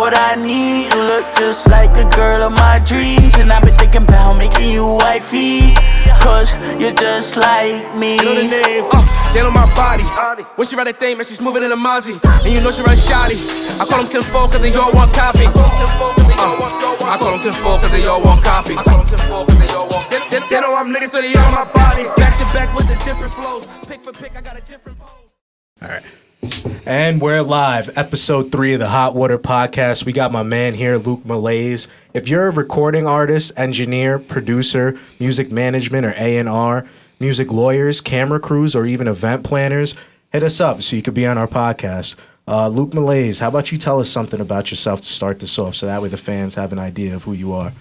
what I need. You look just like the girl of my dreams, and I've been thinking about making you wifey, cause you're just like me. You know the name, they on my body. When she ride that thing, man, she's moving in a Mozzie. And you know she run shoddy. I call them 10-4 cause they all want copy. I call them 10-4 cause they all want copy. They know I'm lit, so they on my body. Back to back with the different flows. Pick for pick, I got a different pose. Alright. And we're live, episode 3 of the Hot Water Podcast. We got my man here, Luke Malaise. If you're a recording artist, engineer, producer, music management or A&R, music lawyers, camera crews, or even event planners, hit us up so you could be on our podcast. Luke Malaise, how about you tell us something about yourself to start this off so that way the fans have an idea of who you are?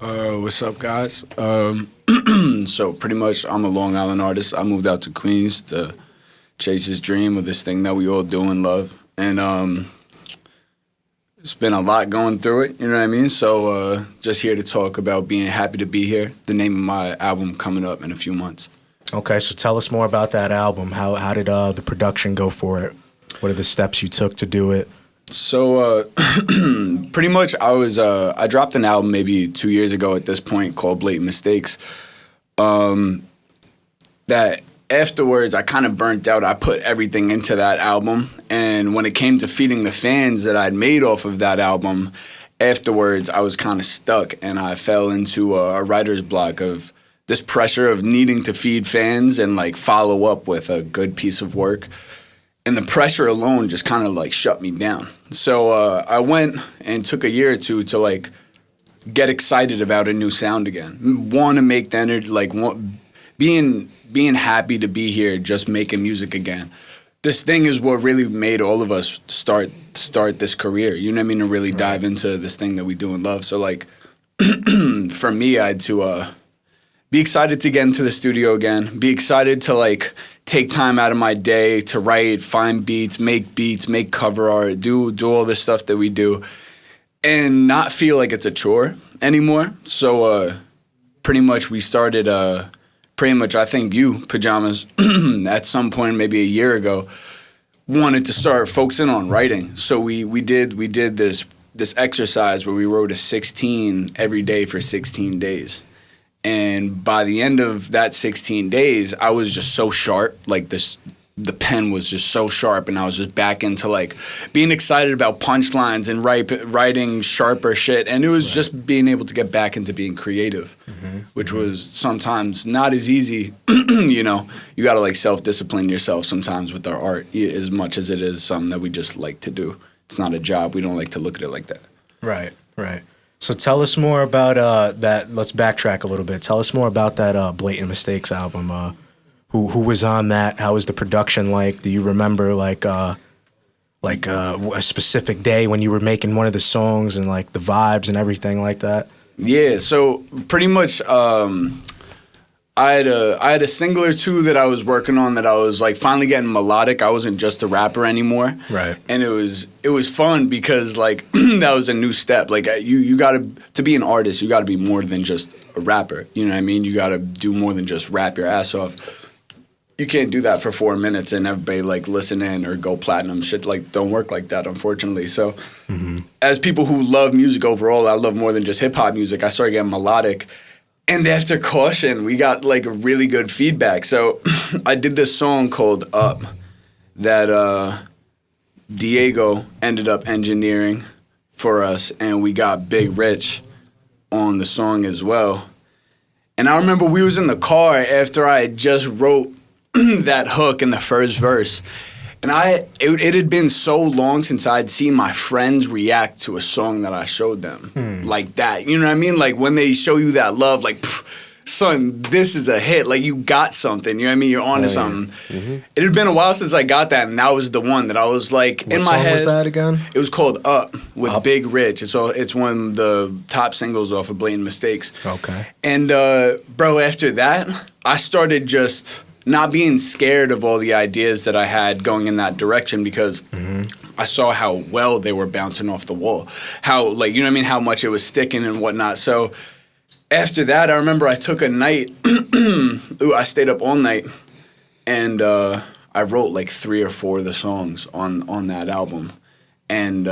What's up, guys? So pretty much I'm a Long Island artist. I moved out to Queens to chase his dream of this thing that we all do and love. And it's been a lot going through it, you know what I mean? So just here to talk about being happy to be here. The name of my album coming up in a few months. Okay, so tell us more about that album. How did the production go for it? What are the steps you took to do it? So pretty much I dropped an album maybe 2 years ago at this point called Blatant Mistakes. That afterwards I kind of burnt out. I put everything into that album, and when it came to feeding the fans that I'd made off of that album, afterwards I was kind of stuck, and I fell into a writer's block of this pressure of needing to feed fans and like follow up with a good piece of work. And the pressure alone just kind of like shut me down. So I went and took a year or two to like get excited about a new sound again. Want to make the energy, like being happy to be here, just making music again. This thing is what really made all of us start this career. You know what I mean? To really dive into this thing that we do and love. So like for me, I had to be excited to get into the studio again. Be excited to like take time out of my day to write, find beats, make cover art, do all this stuff that we do, and not feel like it's a chore anymore. So pretty much we started, I think you, Pajamas, at some point maybe a year ago, wanted to start focusing on writing. So we did this exercise where we wrote a 16 every day for 16 days. And by the end of that 16 days, I was just so sharp. Like the pen was just so sharp, and I was just back into like being excited about punchlines and writing sharper shit. And it was just being able to get back into being creative, which was sometimes not as easy. You know, you got to like self-discipline yourself sometimes with our art, as much as it is something that we just like to do. It's not a job. We don't like to look at it like that. Right. So tell us more about that. Let's backtrack a little bit. Tell us more about that Blatant Mistakes album. Who was on that? How was the production like? Do you remember a specific day when you were making one of the songs and like the vibes and everything like that? Yeah. So pretty much, I had a single or two that I was working on that I was like finally getting melodic. I wasn't just a rapper anymore. Right. And it was fun because like that was a new step. Like you gotta, to be an artist, you gotta be more than just a rapper. You know what I mean? You gotta do more than just rap your ass off. You can't do that for 4 minutes and everybody like listen in or go platinum. Shit like don't work like that, unfortunately. So as people who love music overall, I love more than just hip hop music. I started getting melodic. And after Caution, we got like really good feedback. So I did this song called Up that Diego ended up engineering for us, and we got Big Rich on the song as well. And I remember we was in the car after I had just wrote that hook in the first verse. And it had been so long since I'd seen my friends react to a song that I showed them like that. You know what I mean? Like when they show you that love, like, son, this is a hit. Like you got something. You know what I mean? You're onto something. It had been a while since I got that, and that was the one that I was like in my head. What song was that again? It was called Up with Big Rich. It's one of the top singles off of Blatant Mistakes. Okay. And bro, after that, I started just not being scared of all the ideas that I had going in that direction because I saw how well they were bouncing off the wall. How, like, you know what I mean? How much it was sticking and whatnot. So after that, I remember I took a night. I stayed up all night and I wrote like 3 or 4 of the songs on that album. And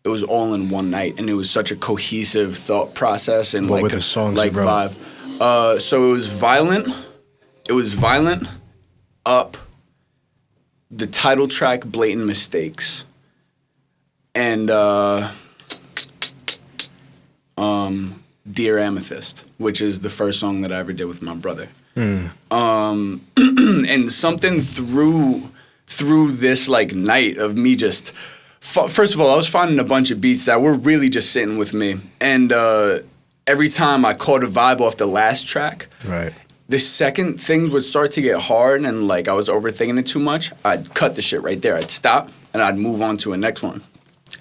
it was all in one night, and it was such a cohesive thought process and What like were the songs like you wrote? vibe. So it was violent, up, the title track, Blatant Mistakes, and Dear Amethyst, which is the first song that I ever did with my brother. And something through this like night of me just first of all, I was finding a bunch of beats that were really just sitting with me, and every time I caught a vibe off the last track, Right. the second things would start to get hard and like I was overthinking it too much, I'd cut the shit right there. I'd stop and I'd move on to a next one.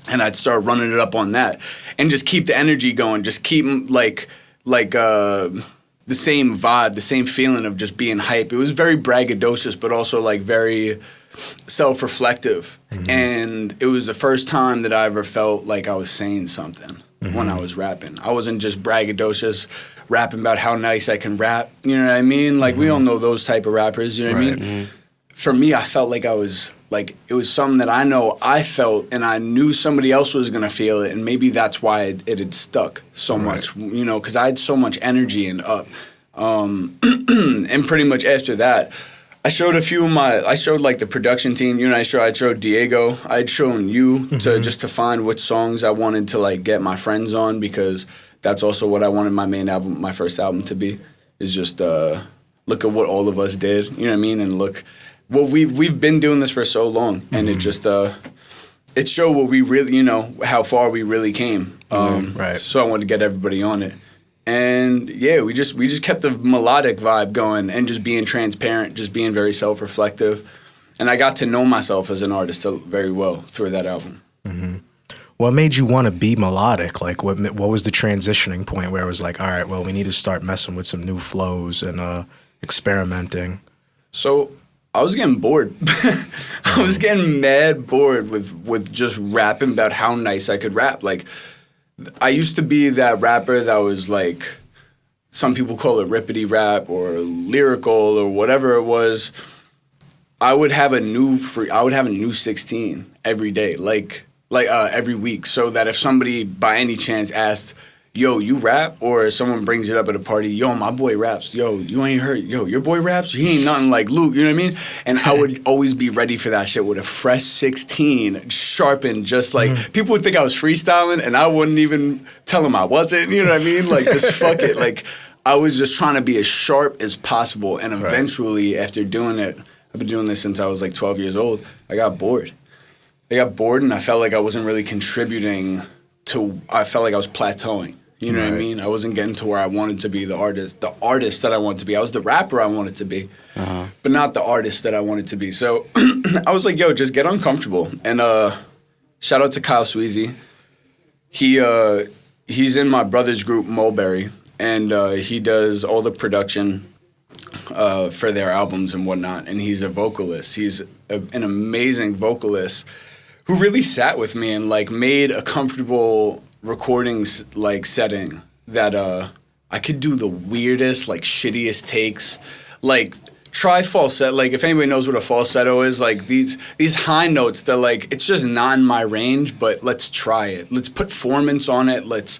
And I'd start running it up on that and just keep the energy going, just keep like the same vibe, the same feeling of just being hype. It was very braggadocious, but also like very self-reflective. And it was the first time that I ever felt like I was saying something when I was rapping. I wasn't just braggadocious, rapping about how nice I can rap. You know what I mean? Like we all know those type of rappers. You know what I mean? For me, I felt like I was like it was something that I know I felt, and I knew somebody else was gonna feel it, and maybe that's why it had stuck so much. You know, because I had so much energy and up. And pretty much after that, I showed I showed like the production team. You know, I showed Diego. I'd shown you to find which songs I wanted to like get my friends on, because that's also what I wanted my first album to be. Is just look at what all of us did. You know what I mean? And look, well, we've been doing this for so long, and it just it showed what we really, you know, how far we really came. Right. So I wanted to get everybody on it. And yeah, we just kept the melodic vibe going and just being transparent, just being very self-reflective. And I got to know myself as an artist very well through that album. What made you want to be melodic? Like, what was the transitioning point where it was like, all right, well, we need to start messing with some new flows and experimenting? So I was getting bored. I was getting mad bored with just rapping about how nice I could rap. Like, I used to be that rapper that was like, some people call it rippity rap or lyrical or whatever it was. I would have a new 16 every day, like every week, so that if somebody by any chance asked, yo, you rap? Or someone brings it up at a party, yo, my boy raps. Yo, you ain't heard, yo, your boy raps? He ain't nothing like Luke, you know what I mean? And I would always be ready for that shit with a fresh 16, sharpened, just like, people would think I was freestyling, and I wouldn't even tell them I wasn't, you know what I mean? Like, just fuck it. Like, I was just trying to be as sharp as possible, and eventually, after doing it, I've been doing this since I was like 12 years old, I got bored. And I felt like I wasn't really contributing I felt like I was plateauing. You know what I mean? I wasn't getting to where I wanted to be, the artist that I wanted to be. I was the rapper I wanted to be, but not the artist that I wanted to be. So I was like, yo, just get uncomfortable. And shout out to Kyle Sweezy. He's in my brother's group, Mulberry, and he does all the production for their albums and whatnot. And he's a vocalist. He's an amazing vocalist who really sat with me and like made a comfortable recordings like setting that I could do the weirdest, like shittiest takes, like try falsetto. Like if anybody knows what a falsetto is, like these high notes that like it's just not in my range, but let's try it. Let's put formants on it. Let's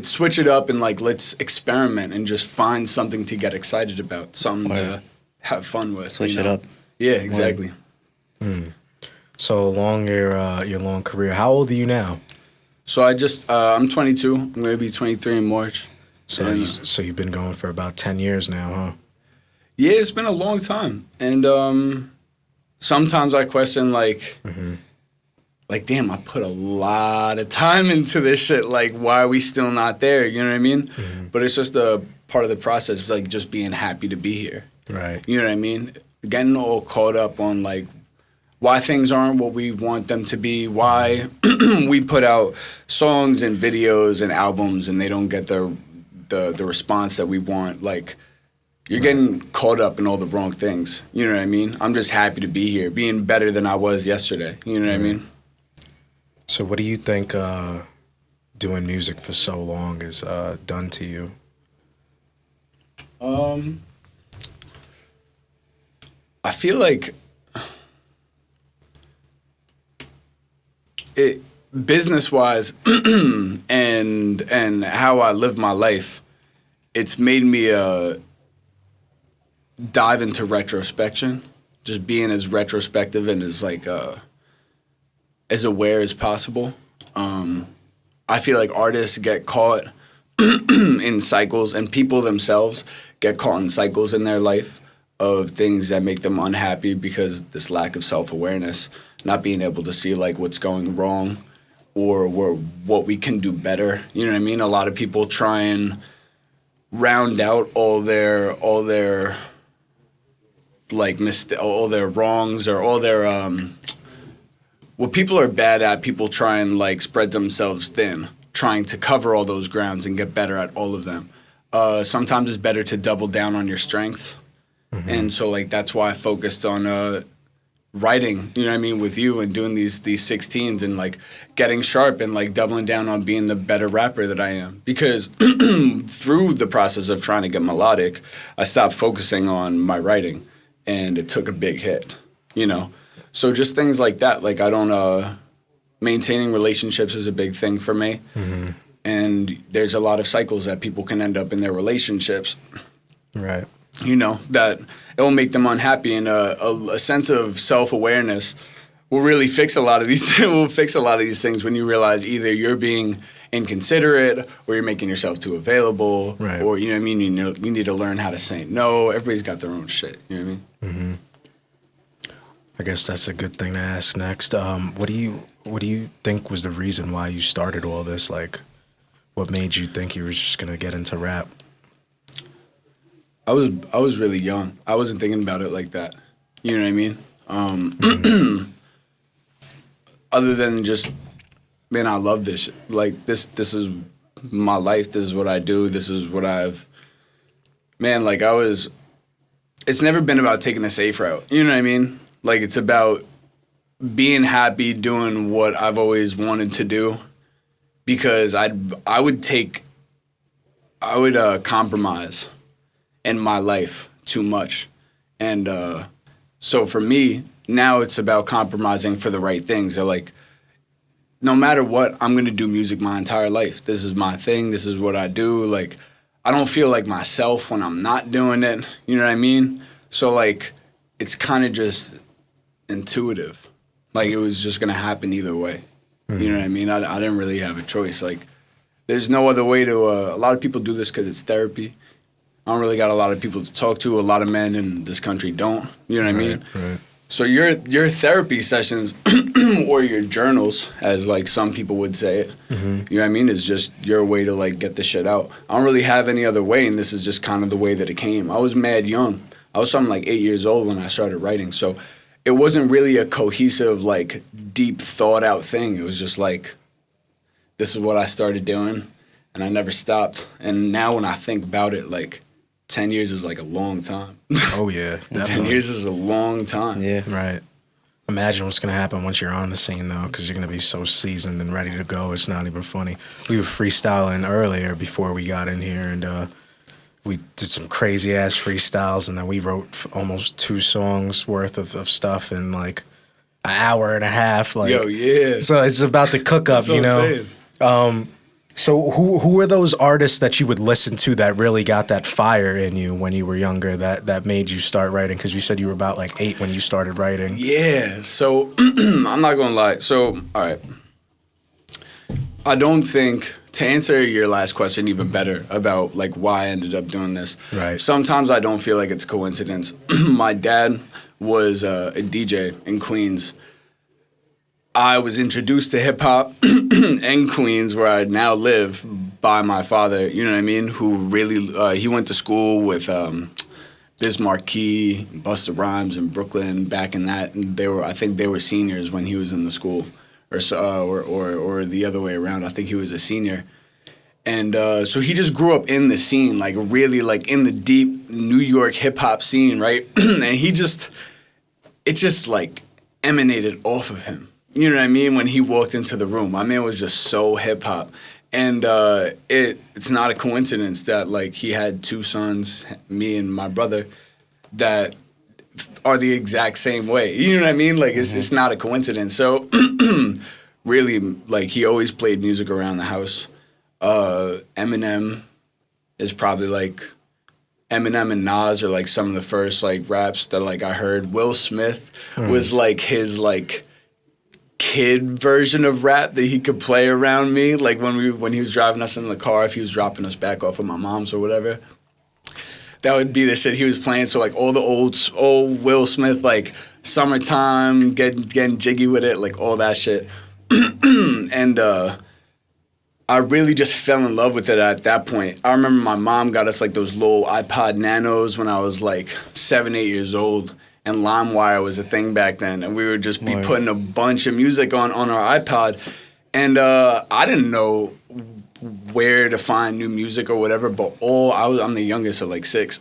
switch it up and like let's experiment and just find something to get excited about, something to have fun with. Switch it up. Yeah, exactly. So along your long career, how old are you now? So I'm 22. I'm going to be 23 in March. So you've been going for about 10 years now, huh? Yeah, it's been a long time. And sometimes I question, like, damn, I put a lot of time into this shit. Like, why are we still not there? You know what I mean? But it's just a part of the process. It's like just being happy to be here. Right. You know what I mean? Getting all caught up on, like, why things aren't what we want them to be, why we put out songs and videos and albums and they don't get the response that we want. Like, you're getting caught up in all the wrong things. You know what I mean? I'm just happy to be here, being better than I was yesterday. You know what I mean? So what do you think doing music for so long has done to you? I feel like business wise and how I live my life, it's made me dive into retrospection, just being as retrospective and as like as aware as possible. I feel like artists get caught in cycles, and people themselves get caught in cycles in their life of things that make them unhappy because this lack of self-awareness, not being able to see like what's going wrong or what we can do better. You know what I mean? A lot of people try and round out all their like all their wrongs or all their what people are bad at. People try and like spread themselves thin, trying to cover all those grounds and get better at all of them. Sometimes it's better to double down on your strengths. Mm-hmm. And so like that's why I focused on writing, you know what I mean, with you and doing these 16s and like getting sharp and like doubling down on being the better rapper that I am. Because through the process of trying to get melodic, I stopped focusing on my writing and it took a big hit, you know. So just things like that. Like I don't maintaining relationships is a big thing for me. Mm-hmm. And there's a lot of cycles that people can end up in their relationships. Right. You know, that it will make them unhappy, and a sense of self-awareness will really fix a lot of these things when you realize either you're being inconsiderate or you're making yourself too available, right. Or you know what I mean, you need to learn how to say no. Everybody's got their own shit, you know what I mean? Mm-hmm. I guess that's a good thing to ask next. What do you think was the reason why you started all this? Like, what made you think you were just gonna get into rap? I was really young. I wasn't thinking about it like that. You know what I mean? Other than just, man, I love this shit. Like, this is my life. This is what I do. This is what man, like it's never been about taking the safe route. You know what I mean? Like, it's about being happy doing what I've always wanted to do, because I would compromise in my life too much. And so for me, now it's about compromising for the right things. They're like, no matter what, I'm going to do music my entire life. This is my thing. This is what I do. Like, I don't feel like myself when I'm not doing it. You know what I mean? So, like, it's kind of just intuitive. Like, it was just going to happen either way. Mm-hmm. You know what I mean? I didn't really have a choice. Like, there's no other way to... a lot of people do this because it's therapy. I don't really got a lot of people to talk to. A lot of men in this country don't. You know what I mean? Right. So your therapy sessions or your journals, as like some people would say it, mm-hmm. You know what I mean, is just your way to like get the shit out. I don't really have any other way, and this is just kind of the way that it came. I was mad young. I was something like 8 years old when I started writing. So it wasn't really a cohesive, like, deep thought out thing. It was just like, this is what I started doing, and I never stopped. And now when I think about it, like, 10 years is like a long time. Oh, yeah, definitely. 10 years is a long time. Yeah. Right. Imagine what's going to happen once you're on the scene, though, because you're going to be so seasoned and ready to go. It's not even funny. We were freestyling earlier before we got in here, and we did some crazy-ass freestyles, and then we wrote almost 2 songs worth of stuff in, like, an hour and a half. Like, yo, yeah. So it's about the cook-up, you know? So who were those artists that you would listen to that really got that fire in you when you were younger that made you start writing? Because you said you were about like 8 when you started writing. Yeah. So I'm not going to lie. So, all right. I don't think, to answer your last question even better about like why I ended up doing this. Right. Sometimes I don't feel like it's coincidence. My dad was a DJ in Queens. I was introduced to hip-hop in Queens, where I now live, by my father, you know what I mean, who really, he went to school with Biz Markie, Busta Rhymes in Brooklyn back in that, and I think they were seniors when he was in the school, or the other way around. I think he was a senior. And so he just grew up in the scene, like really like in the deep New York hip-hop scene, right? And it just like emanated off of him. You know what I mean? When he walked into the room, my man was just so hip hop, and it's not a coincidence that like he had 2 sons, me and my brother, that are the exact same way. You know what I mean? Like it's not a coincidence. So really, like, he always played music around the house. Eminem is probably, like, Eminem and Nas are, like, some of the first, like, raps that, like, I heard. Will Smith was, like, his, like, kid version of rap that he could play around me. Like, when he was driving us in the car, if he was dropping us back off of my mom's or whatever, that would be the shit he was playing. So, like, all the old Will Smith, like, Summertime, getting jiggy with it, like, all that shit. And I really just fell in love with it at that point. I remember my mom got us, like, those little iPod Nanos when I was, like, 7, 8 years old. And LimeWire was a thing back then. And we would just be putting a bunch of music on our iPod. And I didn't know where to find new music or whatever, but I'm the youngest of, like, 6.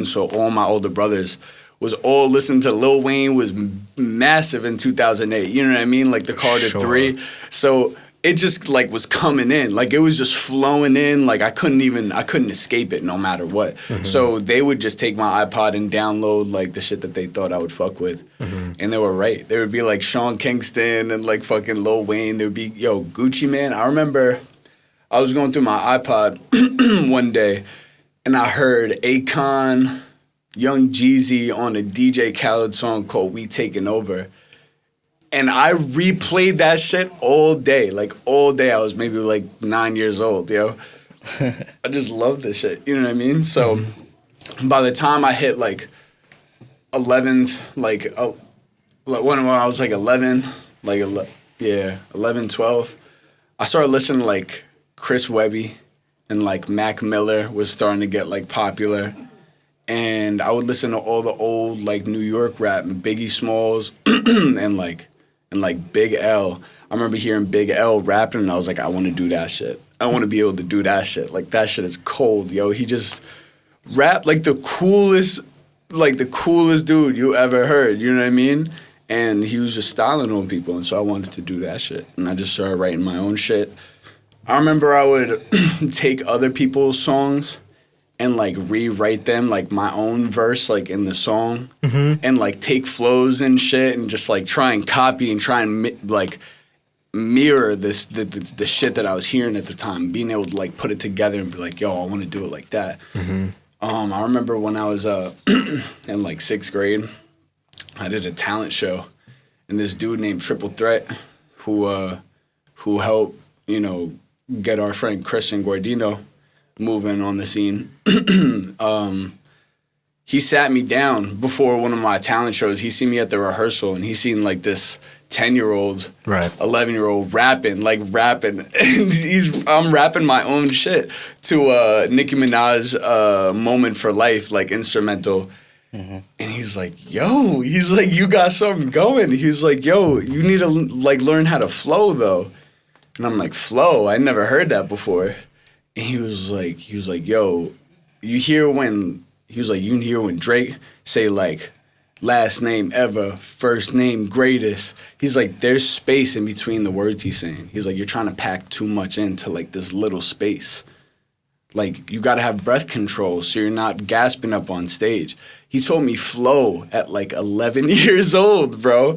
So all my older brothers was all listening to Lil Wayne was massive in 2008. You know what I mean? Like the Carter 3. So it just, like, was coming in. Like, it was just flowing in. Like, I couldn't escape it no matter what. So they would just take my iPod and download, like, the shit that they thought I would fuck with. And they were right. There would be, like, Sean Kingston and, like, fucking Lil Wayne. There would be, Gucci Mane. I remember I was going through my iPod one day, and I heard Akon, Young Jeezy on a DJ Khaled song called We Taking Over. And I replayed that shit all day. Like, all day. I was maybe, like, 9 years old, I just loved this shit. You know what I mean? So by the time I hit, like, 11th, like, when I was, like, 11, like, 11, 12, I started listening to, like, Chris Webby and, like, Mac Miller was starting to get, like, popular. And I would listen to all the old, like, New York rap and Biggie Smalls and, like, Big L. I remember hearing Big L rapping, and I was like, I want to do that shit. I want to be able to do that shit. Like, that shit is cold, He just rapped like the coolest dude you ever heard, you know what I mean? And he was just styling on people, and so I wanted to do that shit. And I just started writing my own shit. I remember I would take other people's songs and, like, rewrite them, like, my own verse, like, in the song. And, like, take flows and shit and just, like, try and copy and try and, like, mirror the shit that I was hearing at the time. Being able to, like, put it together and be like, yo, I want to do it like that. I remember when I was in, like, 6th grade, I did a talent show. And this dude named Triple Threat, who helped, get our friend Christian Guardino moving on the scene. He sat me down before one of my talent shows. He seen me at the rehearsal, and he seen, like, this 10-year-old, 11-year-old rapping. And I'm rapping my own shit to Nicki Minaj Moment for Life, like, instrumental. And he's like, yo, you got something going. He's like, yo, you need to, like, learn how to flow, though. And I'm like, flow? I never heard that before. And he was like, yo, you hear when Drake say, like, last name ever, first name greatest. He's like, there's space in between the words he's saying. He's like, you're trying to pack too much into, like, this little space. Like, you got to have breath control so you're not gasping up on stage. He told me flow at, like, 11 years old, bro.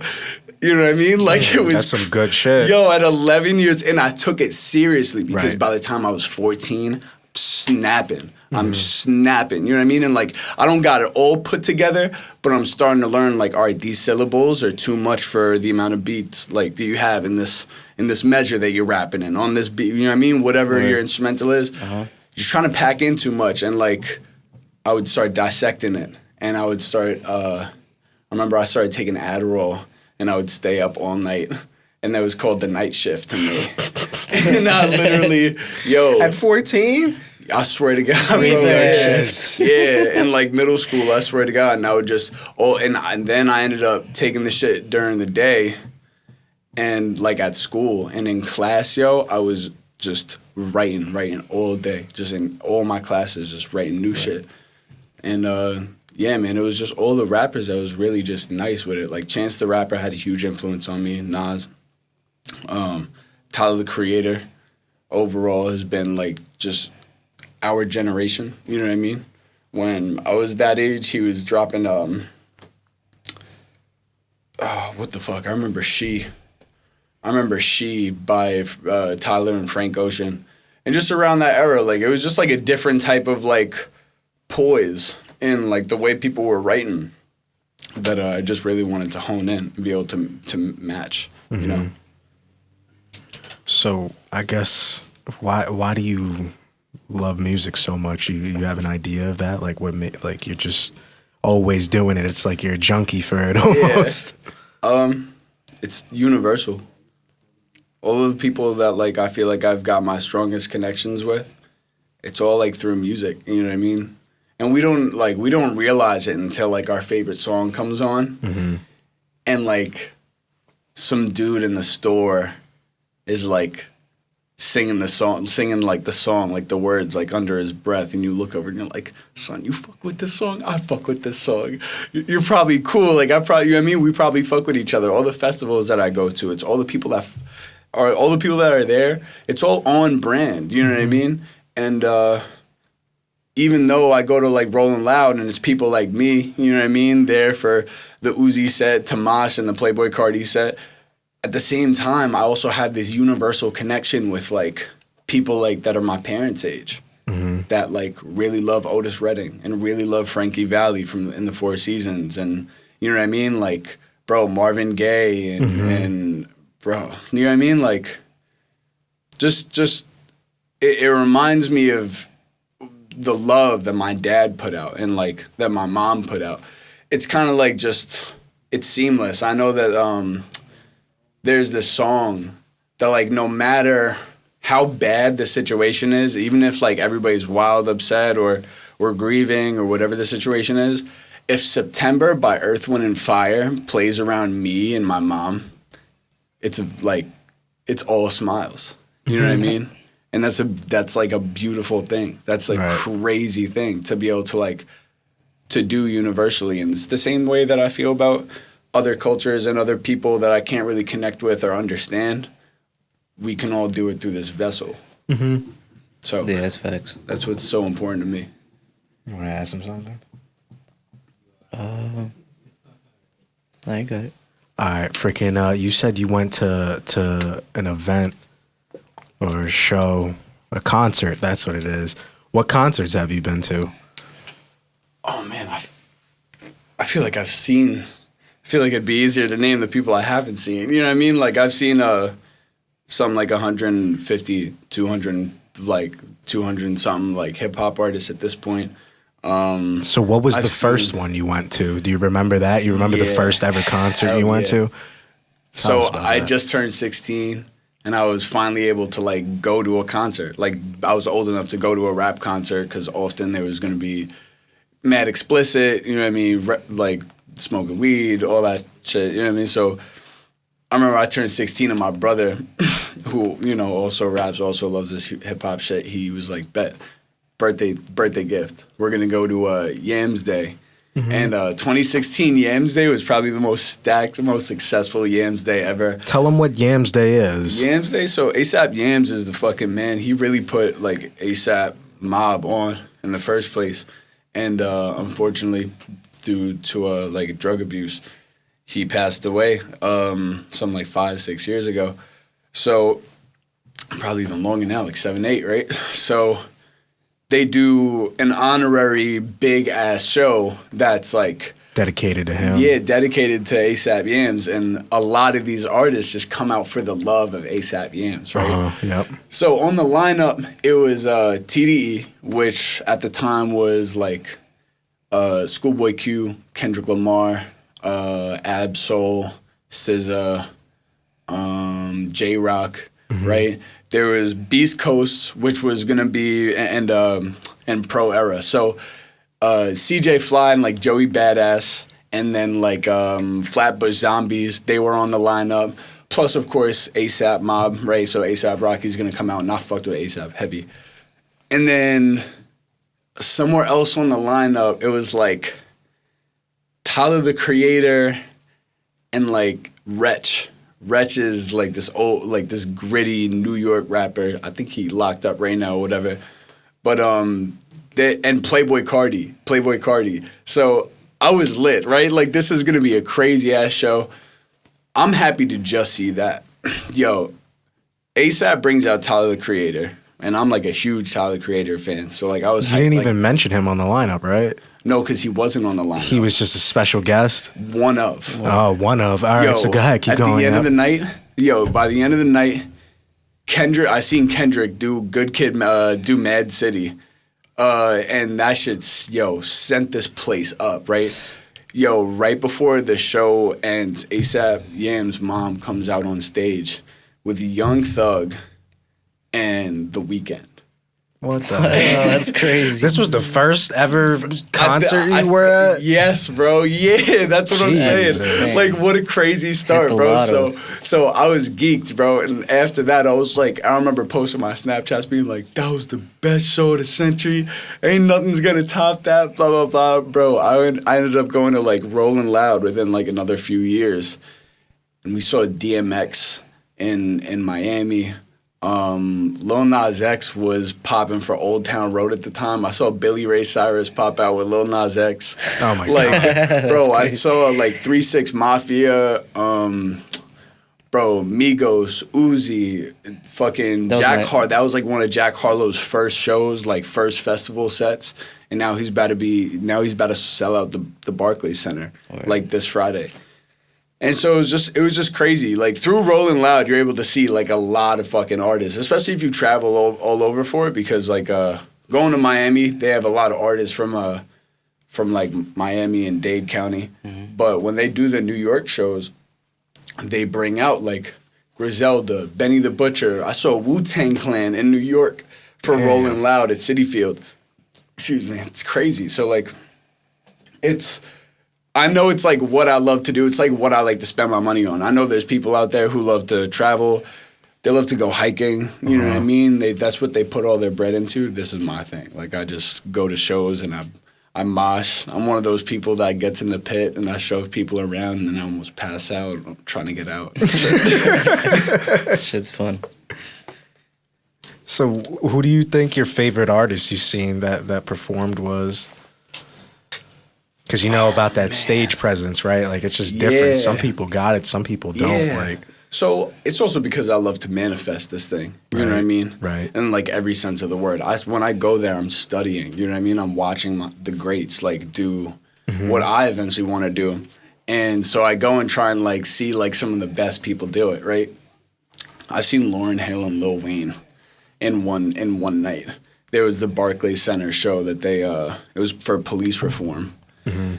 You know what I mean? Like, it was... That's some good shit. Yo, at 11 years, and I took it seriously because by the time I was 14, snapping. I'm snapping. You know what I mean? And, like, I don't got it all put together, but I'm starting to learn, like, all right, these syllables are too much for the amount of beats, like, that you have in this measure that you're rapping in, on this beat. You know what I mean? Whatever your instrumental is. You're trying to pack in too much. And, like, I would start dissecting it. And I would start... I remember I started taking Adderall, and I would stay up all night. And that was called the night shift to me. And I literally, At 14? I swear to God, bro. Yeah, in, like, middle school, I swear to God. And I would just, and then I ended up taking the shit during the day and, like, at school. And in class, I was just writing all day. Just in all my classes, just writing new shit. And, yeah, man, it was just all the rappers that was really just nice with it. Like, Chance the Rapper had a huge influence on me, Nas. Tyler, the Creator, overall has been, like, just our generation. You know what I mean? When I was that age, he was dropping, what the fuck? I remember She. I remember She by Tyler and Frank Ocean. And just around that era, like, it was just, like, a different type of, like, poise in, like, the way people were writing that I just really wanted to hone in and be able to match, you know? So I guess why do you love music so much? You have an idea of that? Like, like, you're just always doing it. It's like you're a junkie for it almost. Yeah. It's universal. All of the people that, like, I feel like I've got my strongest connections with, it's all, like, through music, you know what I mean? And we don't realize it until, like, our favorite song comes on. And, like, some dude in the store is, like, singing, like, the song, like, the words, like, under his breath, and you look over and you're like, son, you fuck with this song? I fuck with this song. You're probably cool. Like, you know what I mean? We probably fuck with each other. All the festivals that I go to, it's all the people that are there, it's all on brand, you know what I mean? And even though I go to, like, Rolling Loud and it's people like me, you know what I mean, there for the Uzi set, Tamash, and the Playboi Carti set, at the same time, I also have this universal connection with, like, people, like, that are my parents' age that, like, really love Otis Redding and really love Frankie Valli in the Four Seasons, and, you know what I mean? Like, bro, Marvin Gaye and bro, you know what I mean? Like, just it reminds me of the love that my dad put out and, like, that my mom put out. It's kind of like it's seamless. I know that there's this song that, like, no matter how bad the situation is, even if, like, everybody's wild upset or we're grieving or whatever the situation is, if September by Earth, Wind & Fire plays around me and my mom, it's all smiles. You know what I mean? And that's like a beautiful thing. That's like crazy thing to be able to, like, to do universally. And it's the same way that I feel about other cultures and other people that I can't really connect with or understand. We can all do it through this vessel. So yeah, that's facts. That's what's so important to me. You want to ask him something? No, you got it. All right, freaking, you said you went to an event or a show, a concert, that's what it is. What concerts have you been to? Oh, man, I feel like I feel like it'd be easier to name the people I haven't seen. You know what I mean? Like, I've seen some, like, 150, 200, like, 200 and something, like, hip-hop artists at this point. So what was the first one you went to? Do you remember that? You remember the first ever concert you went to? So I just turned 16, and I was finally able to, like, go to a concert. Like, I was old enough to go to a rap concert because often there was going to be mad explicit, you know what I mean, like, smoking weed, all that shit, you know what I mean? So I remember I turned 16, and my brother, who, you know, also raps, also loves this hip-hop shit, he was like, bet. Birthday gift. We're gonna go to Yams Day, and 2016 Yams Day was probably the most stacked, most successful Yams Day ever. Tell them what Yams Day is. Yams Day. So ASAP Yams is the fucking man. He really put, like, ASAP Mob on in the first place, and unfortunately, due to like, drug abuse, he passed away. Something like 5-6 years ago. So probably even longer now, like 7-8, right? So they do an honorary big-ass show that's, like, dedicated to him. Yeah, dedicated to ASAP Yams. And a lot of these artists just come out for the love of ASAP Yams, right? Yep. So on the lineup, it was TDE, which at the time was, like, Schoolboy Q, Kendrick Lamar, Ab-Soul, SZA, J-Rock, right? There was Beast Coast, which was gonna be, and Pro Era. So CJ Fly and, like, Joey Badass, and then, like, Flatbush Zombies, they were on the lineup. Plus, of course, ASAP Mob, right? So ASAP Rocky's gonna come out, and I fucked with ASAP heavy. And then somewhere else on the lineup, it was, like, Tyler, the Creator, and, like, Wretch. Wretch is, like, this old, like, this gritty New York rapper. I think he locked up right now or whatever. But, and Playboi Carti. So I was lit, right? Like, this is going to be a crazy-ass show. I'm happy to just see that. Yo, ASAP brings out Tyler the Creator, and I'm like a huge Tyler the Creator fan. So like I was. You didn't even mention him on the lineup, right? No, because he wasn't on the lineup. He was just a special guest. One of. Oh, one of. All right, so go ahead, keep going. At the end of the night, by the end of the night, I seen Kendrick do Good Kid, do Mad City, and that shit, sent this place up, right? Yo, right before the show ends, ASAP Yam's mom comes out on stage with Young Thug and The Weeknd. What the Oh, that's crazy. This was the first ever concert you were at? Yes, bro. Yeah, that's what I'm saying. Insane. Like, what a crazy start, bro. So I was geeked, bro. And after that, I was like, I remember posting my Snapchats being like, that was the best show of the century. Ain't nothing's going to top that, blah, blah, blah. Bro, I ended up going to, like, Rolling Loud within, like, another few years. And we saw DMX in Miami. Lil Nas X was popping for Old Town Road at the time. I saw Billy Ray Cyrus pop out with Lil Nas X. Oh my god, bro! I saw like 3-6 Mafia, bro, Migos, Uzi, fucking Jack Harlow. That was like one of Jack Harlow's first shows, like first festival sets. And now he's about to sell out the Barclays Center like this Friday. And so it was just crazy. Like through Rolling Loud, you're able to see like a lot of fucking artists, especially if you travel all over for it. Because like going to Miami, they have a lot of artists from like Miami and Dade County. Mm-hmm. But when they do the New York shows, they bring out like Griselda, Benny the Butcher. I saw Wu-Tang Clan in New York for Rolling Loud at Citi Field. Excuse me, it's crazy. So like, I know it's like what I love to do. It's like what I like to spend my money on. I know there's people out there who love to travel. They love to go hiking. You know what I mean? That's what they put all their bread into. This is my thing. Like I just go to shows and I mosh. I'm one of those people that gets in the pit and I shove people around and then I almost pass out. I'm trying to get out. Shit's fun. So who do you think your favorite artist you've seen that performed was? Because you know about that stage presence, right? Like it's just different. Yeah. Some people got it, some people don't. Yeah. Like, so it's also because I love to manifest this thing. You know what I mean? Right. In like every sense of the word. When I go there, I'm studying. You know what I mean? I'm watching the greats like do what I eventually want to do. And so I go and try and like see like some of the best people do it, right? I've seen Lauryn Hill and Lil Wayne in one night. There was the Barclays Center show that it was for police reform. Mm-hmm.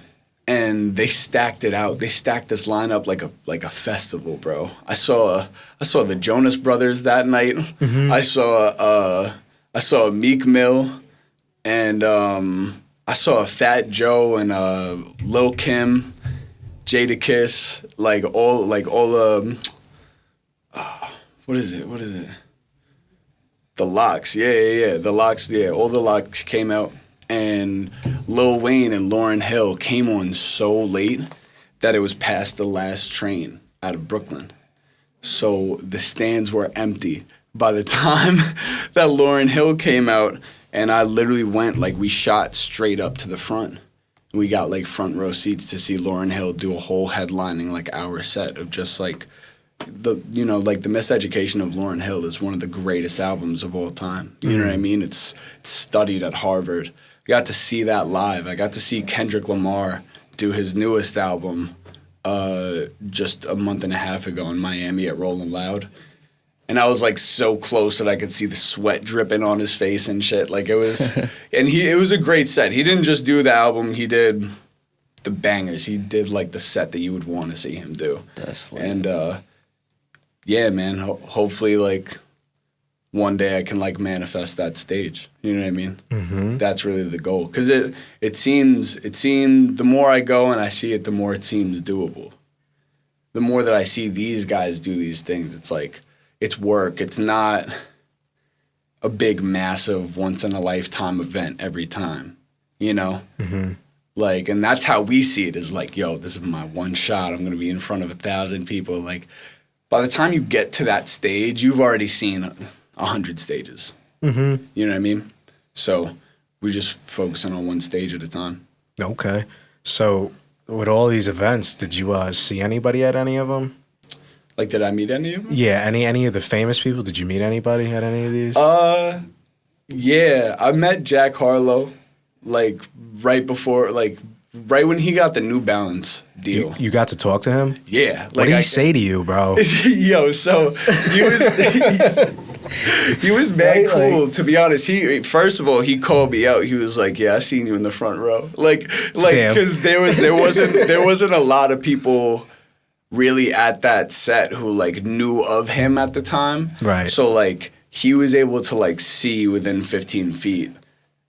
And they stacked it out. They stacked this lineup like a festival, bro. I saw the Jonas Brothers that night. Mm-hmm. I saw Meek Mill, and I saw Fat Joe and Lil Kim, Jadakiss, what is it? The Lox, yeah. The Lox, yeah. All the Lox came out. And Lil Wayne and Lauryn Hill came on so late that it was past the last train out of Brooklyn. So the stands were empty by the time that Lauryn Hill came out. And I literally went, like, we shot straight up to the front. We got, like, front row seats to see Lauryn Hill do a whole headlining, like, hour set of just, like, the Miseducation of Lauryn Hill is one of the greatest albums of all time. You know what I mean? It's studied at Harvard. I got to see that live. I got to see Kendrick Lamar do his newest album just a month and a half ago in Miami at Rolling Loud. And I was like so close that I could see the sweat dripping on his face and shit. Like it was, it was a great set. He didn't just do the album, he did the bangers. He did like the set that you would want to see him do. That's like... And yeah, man, hopefully like one day I can like manifest that stage. You know what I mean? Mm-hmm. That's really the goal. Because it seems the more I go and I see it, the more it seems doable. The more that I see these guys do these things, it's like, it's work. It's not a big, massive, once-in-a-lifetime event every time, you know? Mm-hmm. Like, and that's how we see it is like, yo, this is my one shot. I'm going to be in front of 1,000 people. Like, by the time you get to that stage, you've already seen 100 stages. Mm-hmm. You know what I mean? So we're just focusing on one stage at a time. Okay. So with all these events, did you see anybody at any of them? Like, did I meet any of them? Yeah, any of the famous people? Did you meet anybody at any of these? Yeah, I met Jack Harlow, like, right when he got the New Balance deal. You got to talk to him? Yeah. What did he say to you, bro? Yo, so he was mad cool, to be honest. First of all, he called me out. He was like, "Yeah, I seen you in the front row." Like, because there wasn't a lot of people really at that set who like knew of him at the time. Right. So like he was able to like see within 15 feet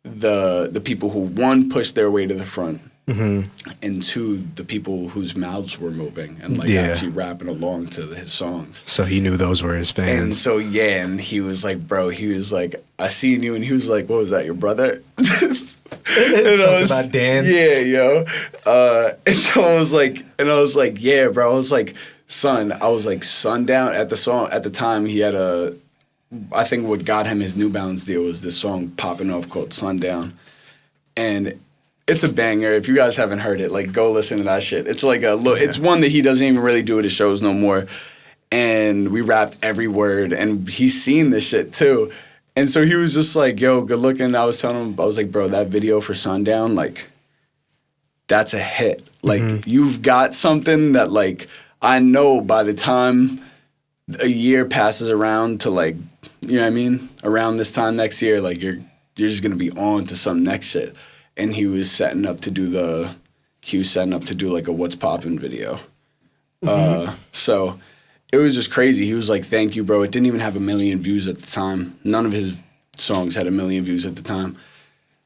the people who, one, pushed their way to the front, and two, the people whose mouths were moving and like actually rapping along to his songs. So he knew those were his fans. And so and he was like, bro, he was like, "I seen you," and he was like, "What was that, your brother?" Something about Dan. Yeah, yo. And so I was like, yeah, bro. I was like, son, Sundown at the time he had I think what got him his New Balance deal was this song popping off called Sundown. And it's a banger. If you guys haven't heard it, like, go listen to that shit. It's like it's one that he doesn't even really do at his shows no more. And we rapped every word, and he's seen this shit too. And so he was just like, "Yo, good looking." I was telling him, I was like, "Bro, that video for Sundown, like, that's a hit. Like, you've got something that, like, I know by the time a year passes around to, like, you know what I mean? Around this time next year, like, you're just gonna be on to some next shit." And he was setting up to do like a What's Poppin' video. So it was just crazy. He was like, "Thank you, bro." It didn't even have 1 million views at the time. None of his songs had 1 million views at the time.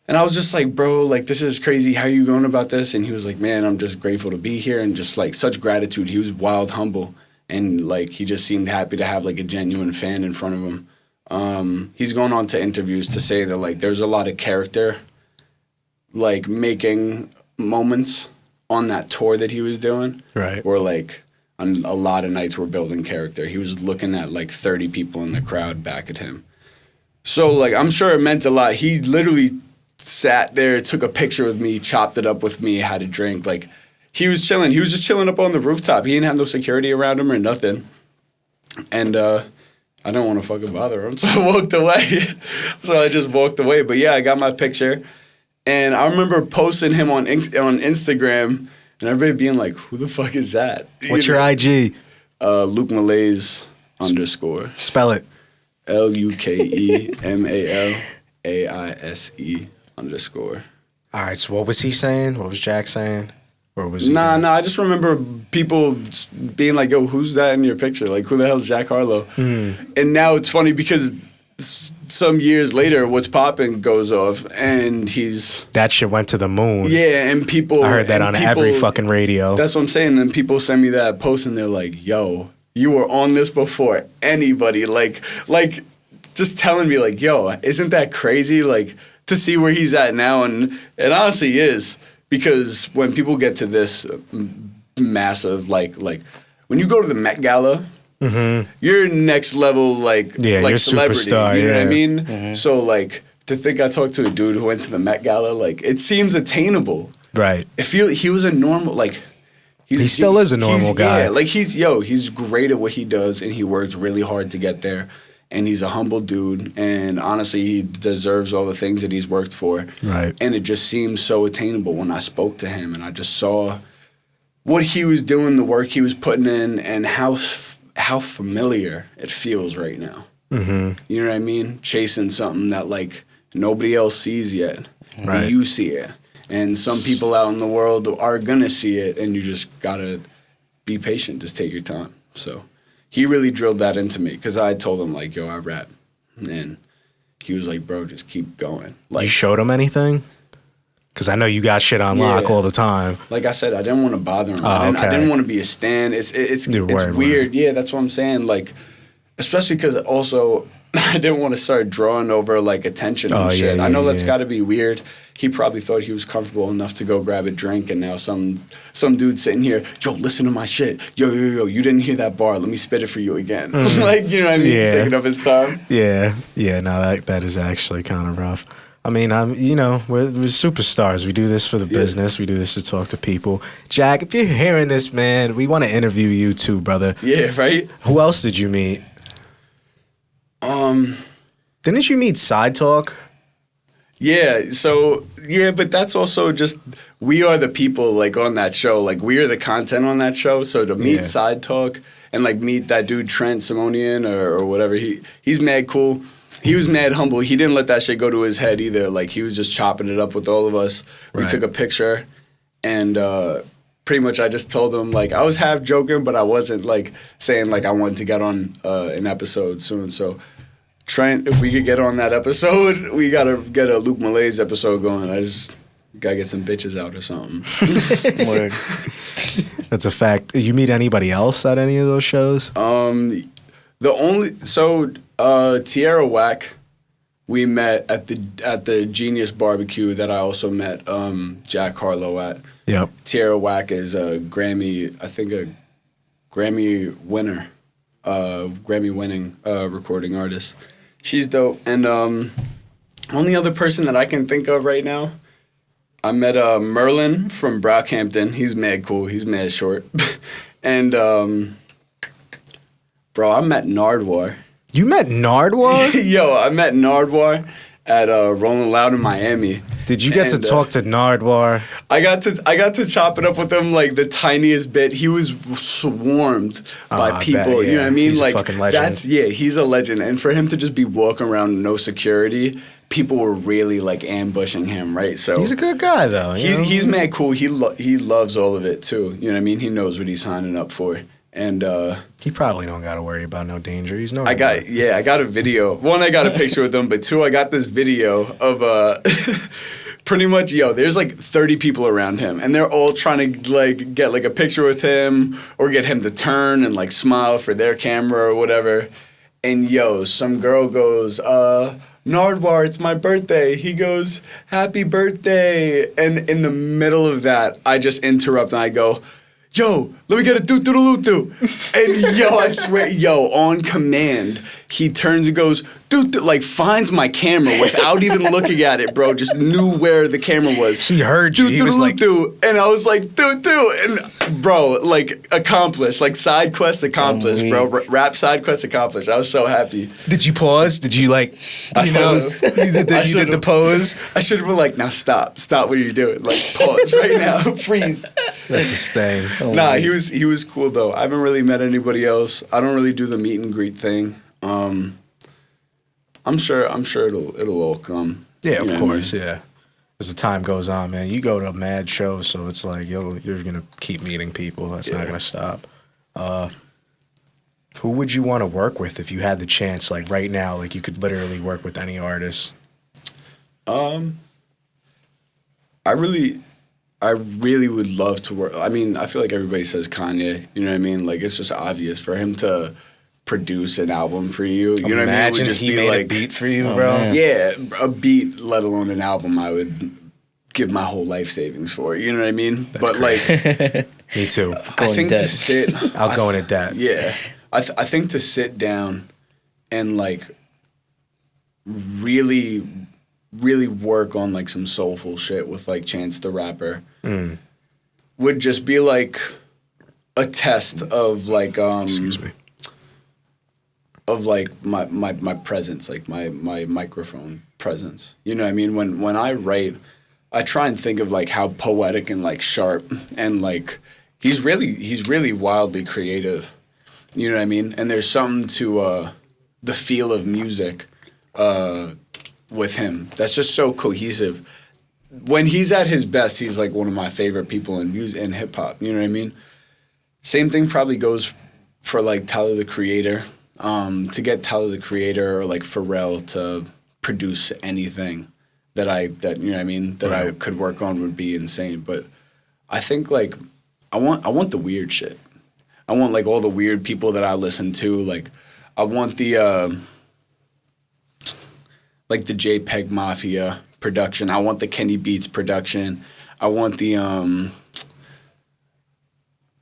And I was just like, "Bro, like, this is crazy. How are you going about this?" And he was like, "Man, I'm just grateful to be here," and just like such gratitude. He was wild humble, and like he just seemed happy to have like a genuine fan in front of him. He's going on to interviews to say that like there's a lot of character like making moments on that tour that he was doing. Right. Where like on a lot of nights we're building character. He was looking at like 30 people in the crowd back at him. So like I'm sure it meant a lot. He literally sat there, took a picture with me, chopped it up with me, had a drink. Like he was chilling. He was just chilling up on the rooftop. He didn't have no security around him or nothing. And I didn't want to fucking bother him, so I walked away. So I just walked away. But yeah, I got my picture. And I remember posting him on Instagram, and everybody being like, "Who the fuck is that?" What's your IG? Luke Malaise _ Spell it. LUKEMALAISE _. All right, so what was he saying? What was Jack saying? Or was Nah, I just remember people being like, "Yo, who's that in your picture? Like, who the hell's Jack Harlow?" And now it's funny because some years later, What's Poppin' goes off, and that shit went to the moon. Yeah, and people... I heard that on every fucking radio. That's what I'm saying, and people send me that post, and they're like, "Yo, you were on this before anybody." Like, just telling me, like, "Yo, isn't that crazy?" Like, to see where he's at now, and it honestly is, because when people get to this massive, like when you go to the Met Gala... You're next level, like you're celebrity. Superstar, you know what I mean? So, like, to think I talked to a dude who went to the Met Gala, like, it seems attainable. Right. He was a normal, like... He still is a normal guy. Yeah, like, he's great at what he does, and he works really hard to get there. And he's a humble dude, and honestly, he deserves all the things that he's worked for. Right. And it just seems so attainable when I spoke to him, and I just saw what he was doing, the work he was putting in, and how familiar it feels right now. You know what I mean? Chasing something that like nobody else sees yet. Right. But you see it. And some people out in the world are gonna see it, and you just gotta be patient. Just take your time. So he really drilled that into me, because I told him like, "Yo, I rap." And he was like, "Bro, just keep going." Like, you showed him anything? Because I know you got shit on lock all the time. Like I said, I didn't want to bother him. I didn't want to be a stan. It's weird. Yeah, that's what I'm saying. Like, especially because also I didn't want to start drawing over like attention and shit. Yeah, I know that's got to be weird. He probably thought he was comfortable enough to go grab a drink, and now some dude sitting here, "Yo, listen to my shit. Yo, you didn't hear that bar. Let me spit it for you again." Like, you know what I mean? Yeah. Taking up his time. Yeah. No, that is actually kind of rough. I mean, we're superstars. We do this for the business. We do this to talk to people. Jack, if you're hearing this, man, we want to interview you too, brother. Yeah, right? Who else did you meet? Didn't you meet Side Talk? Yeah, but that's also just, we are the people, like, on that show. Like, we are the content on that show. So to meet Side Talk and, like, meet that dude Trent Simonian or whatever, he's mad cool. He was mad humble. He didn't let that shit go to his head either. Like, he was just chopping it up with all of us. We took a picture, and pretty much I just told him, like, I was half joking, but I wasn't, like, saying, like, I wanted to get on an episode soon. So, Trent, if we could get on that episode, we got to get a Luke Malaise episode going. I just got to get some bitches out or something. Word. That's a fact. Did you meet anybody else at any of those shows? Tierra Whack, we met at the Genius Barbecue that I also met Jack Harlow at. Yep. Tierra Whack is a Grammy winner, Grammy winning recording artist. She's dope. And only other person that I can think of right now, I met Merlin from Brockhampton. He's mad cool. He's mad short. And bro, I met Nardwar. You met Nardwar? Yo, I met Nardwar at Rolling Loud in Miami. Did you get to talk to Nardwar? I got to chop it up with him like the tiniest bit. He was swarmed by people. Bet, yeah. You know what I mean? He's like a fucking legend. He's a legend. And for him to just be walking around no security, people were really like ambushing him, right? So he's a good guy though. He's mad cool. He loves all of it too. You know what I mean? He knows what he's signing up for. And he probably don't got to worry about no danger. He's no. I got a video. One, I got a picture with him, but two, I got this video of pretty much, there's like 30 people around him, and they're all trying to like get like a picture with him or get him to turn and like smile for their camera or whatever. And some girl goes, Nardwar, it's my birthday. He goes, happy birthday. And in the middle of that, I just interrupt and I go, yo, let me get a doo-doo-doo-doo. And I swear, on command, he turns and goes, like finds my camera without even looking at it, bro. Just knew where the camera was. He heard you. He was like, and I was like, doo-doo. And bro, like accomplished, like side quest accomplished, bro. Rap side quest accomplished. I was so happy. Did you pause? Did you like, you did the pose? I should have been like, now stop what you're doing. Like pause right now, freeze. That's his thing. Nah, he was cool though. I haven't really met anybody else. I don't really do the meet and greet thing. I'm sure it'll all come. Yeah, of course, yeah. As the time goes on, man, you go to mad shows, so it's like you're gonna keep meeting people. That's not gonna stop. Who would you want to work with if you had the chance? Like right now, like you could literally work with any artist. I really would love to work. I mean, I feel like everybody says Kanye. You know what I mean? Like it's just obvious for him to produce an album for you. You know what I mean? It would just he be made like a beat for you, bro. Man. Yeah, a beat, let alone an album. I would give my whole life savings for. You know what I mean? That's like, me too. I think to sit. I'll go into debt. Yeah, I think to sit down and like really work on like some soulful shit with like Chance the Rapper would just be like a test of like Excuse me. Of like my presence, like my microphone presence. You know what I mean? When I write, I try and think of like how poetic and like sharp and like he's really wildly creative. You know what I mean? And there's something to the feel of music with him that's just so cohesive. When he's at his best, he's like one of my favorite people in music and hip hop. You know what I mean? Same thing probably goes for like Tyler the Creator. To get Tyler the Creator or like Pharrell to produce anything that you know what I mean that I could work on would be insane. But I think like I want the weird shit. I want like all the weird people that I listen to. Like I want the like the JPEG Mafia production. I want the Kenny Beats production. I want the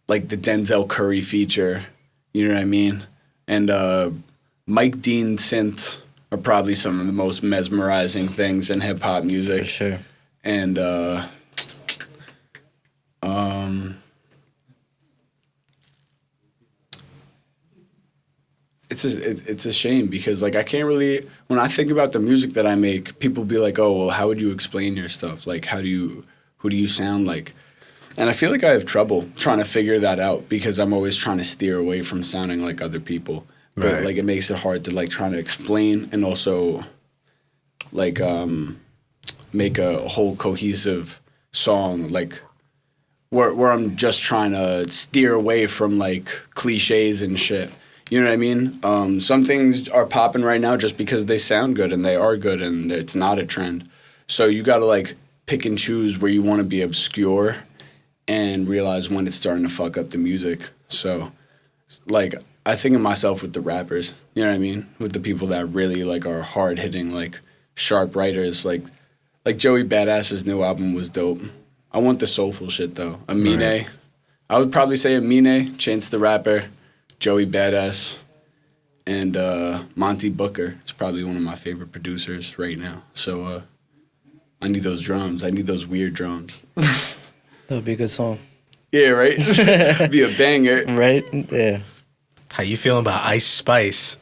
like the Denzel Curry feature. You know what I mean? And Mike Dean synth are probably some of the most mesmerizing things in hip hop music. For sure. And it's a shame because like I can't really, when I think about the music that I make, people be like, oh well, how would you explain your stuff? Like who do you sound like? And I feel like I have trouble trying to figure that out because I'm always trying to steer away from sounding like other people. But Right. like it makes it hard to like try to explain and also like make a whole cohesive song like where I'm just trying to steer away from like cliches and shit. You know what I mean? Some things are popping right now just because they sound good and they are good and it's not a trend. So you got to like pick and choose where you want to be obscure and realize when it's starting to fuck up the music. So like I think of myself with the rappers, you know what I mean? With the people that really like are hard hitting, like sharp writers, like Joey Badass's new album was dope. I want the soulful shit though. Amine, Right. I would probably say Amine, Chance the Rapper, Joey Badass, and Monty Booker is probably one of my favorite producers right now. So I need those drums. I need those weird drums. That would be a good song. Yeah, right? Be a banger. Right? Yeah. How you feeling about Ice Spice?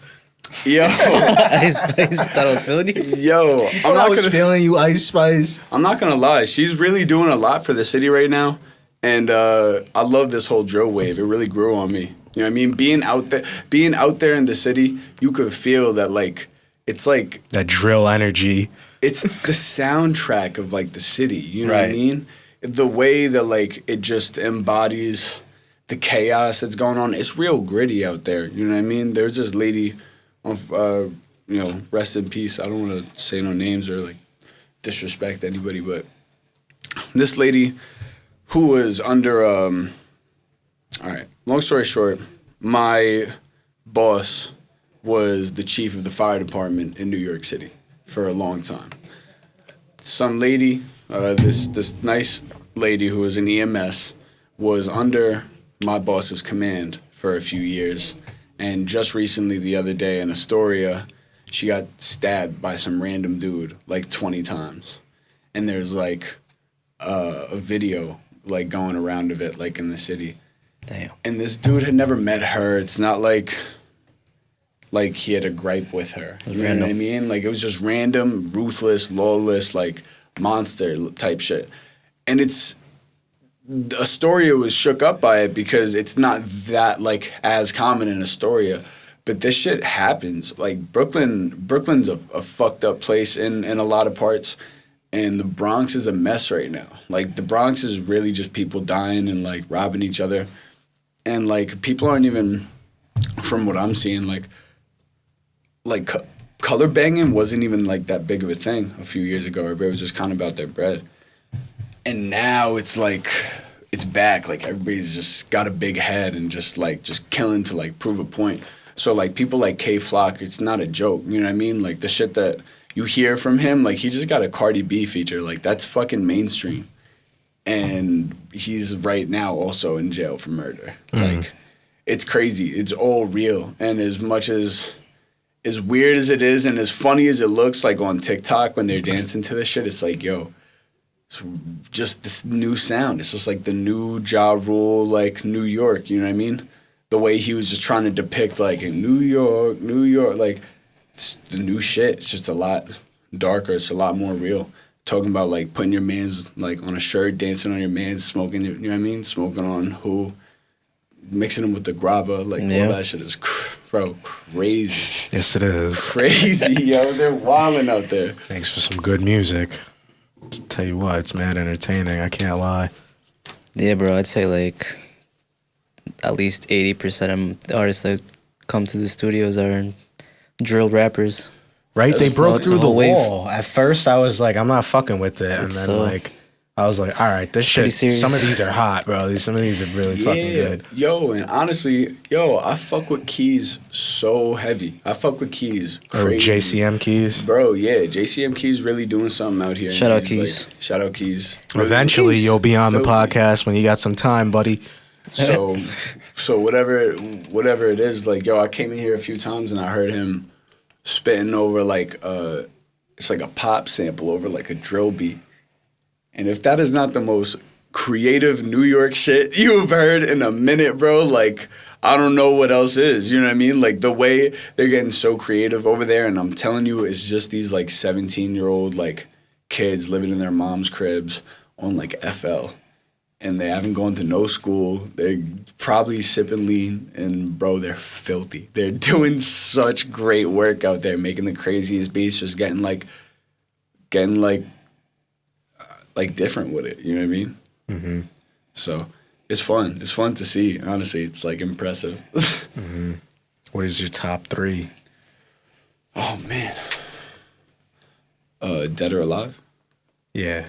Yo, I thought I was feeling you. yo. I was feeling you, Ice Spice. I'm not gonna lie. She's really doing a lot for the city right now, and I love this whole drill wave. It really grew on me. You know what I mean? Being out there in the city, you could feel that like it's like That drill energy. it's the soundtrack of like the city. You know what I Right. mean? The way that like it just embodies the chaos that's going on. It's real gritty out there. You know what I mean? There's this lady, you know, rest in peace. I don't want to say no names or like disrespect anybody, but this lady who was under all right, long story short, my boss was the chief of the fire department in New York City for a long time. Some lady, this nice lady who was in EMS was under my boss's command for a few years, and just recently the other day in Astoria, she got stabbed by some random dude like 20 times. And there's like a video like going around of it like in the city. Damn. And this dude had never met her. It's not like he had a gripe with her. You know what I mean? Like it was just random, ruthless, lawless, like monster type shit. And Astoria was shook up by it because it's not that like as common in Astoria. But this shit happens. Like Brooklyn's a fucked up place in a lot of parts. And the Bronx is a mess right now. Like the Bronx is really just people dying and like robbing each other. And like people aren't even, from what I'm seeing, like color banging wasn't even like that big of a thing a few years ago. Everybody was just kind of about their bread. And now it's like, it's back. Like everybody's just got a big head and just killing to like prove a point. So like people like K Flock, it's not a joke. You know what I mean? Like the shit that you hear from him, like he just got a Cardi B feature. Like that's fucking mainstream. And he's right now also in jail for murder. Like it's crazy. It's all real. And as much as weird as it is and as funny as it looks like on TikTok when they're dancing to this shit, it's like, yo, it's just this new sound. It's just like the new Ja Rule, like New York, you know what I mean? The way he was just trying to depict like in New York, like it's the new shit. It's just a lot darker. It's a lot more real. Talking about like putting your mans like on a shirt, dancing on your mans, smoking, you know what I mean? Smoking on who, mixing them with the grabba, like all that shit is, bro, crazy. Yes, it is. Crazy, yo. They're wilding out there. Thanks for some good music. Tell you what, it's mad entertaining. I can't lie. Yeah, bro, I'd say like at least 80% of the artists that come to the studios are drill rappers. Right? They It's broke a through the whole wave. wall. At first, I was like, I'm not fucking with it. And It's then, like, I was like, all right, this pretty shit, serious. some of these are hot, bro. Some of these are really fucking good. Yo, and honestly, I fuck with Keys so heavy. I fuck with Keys Or crazy. JCM Keys. Bro, yeah, JCM Keys really doing something out here. Shout out He's, Keys. like, shout out Keys. Eventually, you'll be on the Filthy. podcast when you got some time, buddy. So whatever it is, like, yo, I came in here a few times and I heard him spitting over like it's like a pop sample over like a drill beat. And if that is not the most creative New York shit you've heard in a minute, bro, like, I don't know what else is. You know what I mean? Like, the way they're getting so creative over there, and I'm telling you, it's just these, like, 17-year-old, like, kids living in their mom's cribs on, like, FL. And they haven't gone to no school. They're probably sipping lean, and, bro, they're filthy. They're doing such great work out there, making the craziest beats, just getting different with it. You know what I mean? Mm-hmm. So it's fun. It's fun to see. Honestly, it's like impressive. Mm-hmm. What is your top 3? Oh man, Dead or Alive? Yeah.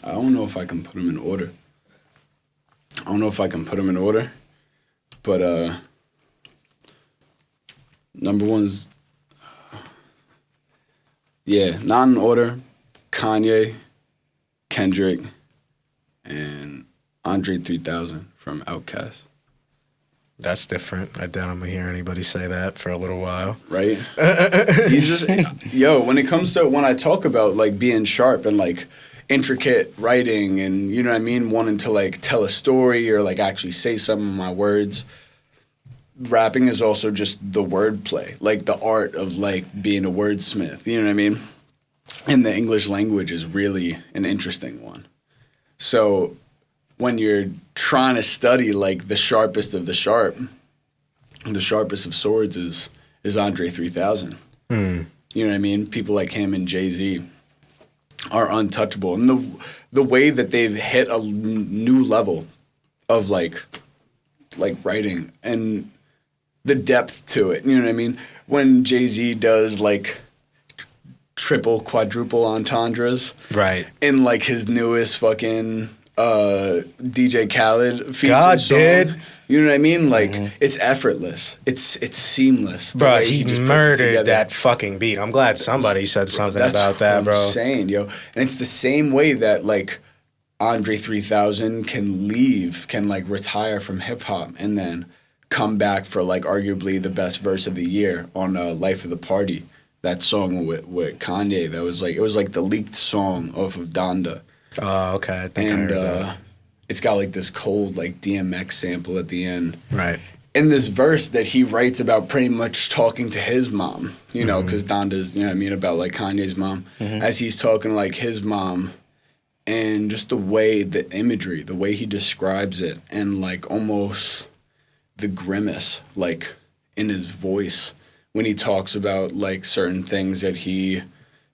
I don't know if I can put them in order. But number one's not in order. Kanye, Kendrick, and Andre 3000 from Outkast. That's different. I doubt I'm gonna hear anybody say that for a little while. Right? He's just when I talk about like being sharp and like intricate writing and, you know what I mean, wanting to like tell a story or like actually say some of my words, rapping is also just the wordplay, like the art of like being a wordsmith, you know what I mean? And the English language is really an interesting one. So when you're trying to study like the sharpest of the sharp, the sharpest of swords is Andre 3000. You know what I mean? People like him and Jay-Z are untouchable. And the way that they've hit a new level of like writing and the depth to it, you know what I mean? When Jay-Z does like triple, quadruple entendres. Right. In like his newest fucking DJ Khaled God song. did. You know what I mean? Like it's effortless. It's seamless. Bro, he just murdered that fucking beat. I'm glad somebody said something about that, bro. That's what I'm saying, yo. And it's the same way that like Andre 3000 can like retire from hip hop and then come back for like arguably the best verse of the year on Life of the Party. That song with Kanye, it was like the leaked song off of Donda. Oh, okay. I think I heard that. It's got like this cold like DMX sample at the end. Right. In this verse that he writes about pretty much talking to his mom, you know, because Donda's, you know what I mean, about like Kanye's mom, as he's talking to like his mom, and just the way, the imagery, the way he describes it, and like almost the grimace like in his voice when he talks about like certain things that he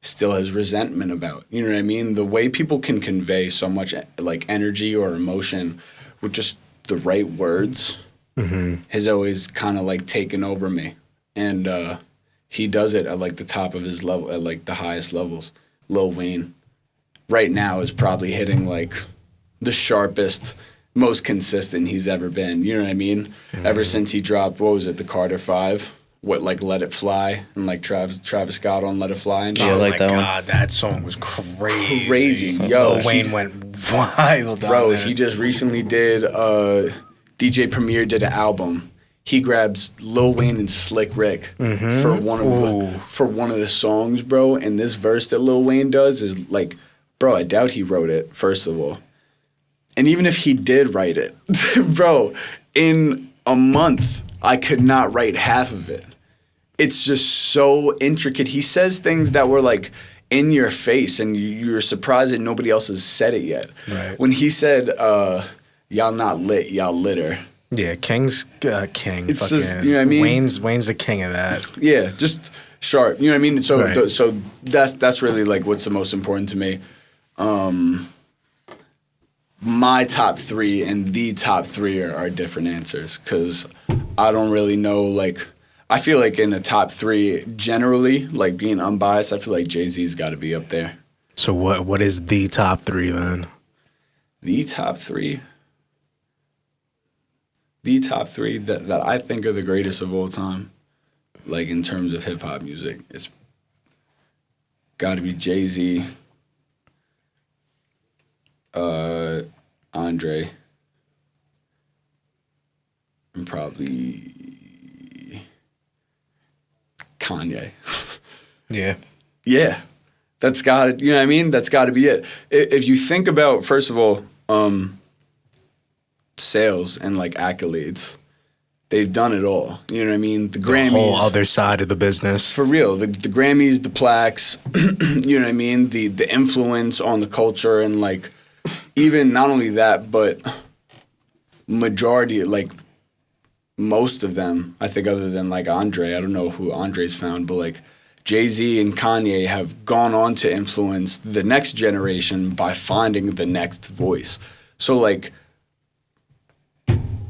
still has resentment about. You know what I mean? The way people can convey so much like energy or emotion with just the right words has always kind of like taken over me. And he does it at like the top of his level, at like the highest levels. Lil Wayne right now is probably hitting like the sharpest, most consistent he's ever been. You know what I mean? Ever since he dropped, what was it, the Carter 5? What, like Let It Fly and like Travis Scott on Let It Fly and shit. Oh like my that God, that song was crazy. Crazy. Yo, Wayne went wild on bro, that. he just recently did, DJ Premier did an album. He grabs Lil Wayne and Slick Rick for one of the songs, bro. And this verse that Lil Wayne does is like, bro, I doubt he wrote it, first of all. And even if he did write it, bro, in a month, I could not write half of it. It's just so intricate. He says things that were like in your face, and you're surprised that nobody else has said it yet. Right. When he said, y'all not lit, y'all litter. Yeah, King's king. It's fucking, just, you know what I mean? Wayne's the king of that. Yeah, just sharp. You know what I mean? So, Right. so that's really like what's the most important to me. My top 3 and the top 3 are different answers because I don't really know, like, I feel like in the top 3, generally, like being unbiased, I feel like Jay-Z's got to be up there. So what is the top 3 then? The top 3? The top 3 that I think are the greatest of all time, like in terms of hip-hop music, it's got to be Jay-Z, Andre, and probably Kanye. Yeah. Yeah. That's got it. You know what I mean? That's got to be it. If you think about, first of all, sales and like accolades, they've done it all. You know what I mean? The Grammys. The whole other side of the business. For real. The Grammys, the plaques, you know what I mean? The influence on the culture and like even not only that, but majority, like most of them, I think other than like Andre, I don't know who Andre's found, but like Jay-Z and Kanye have gone on to influence the next generation by finding the next voice. So like,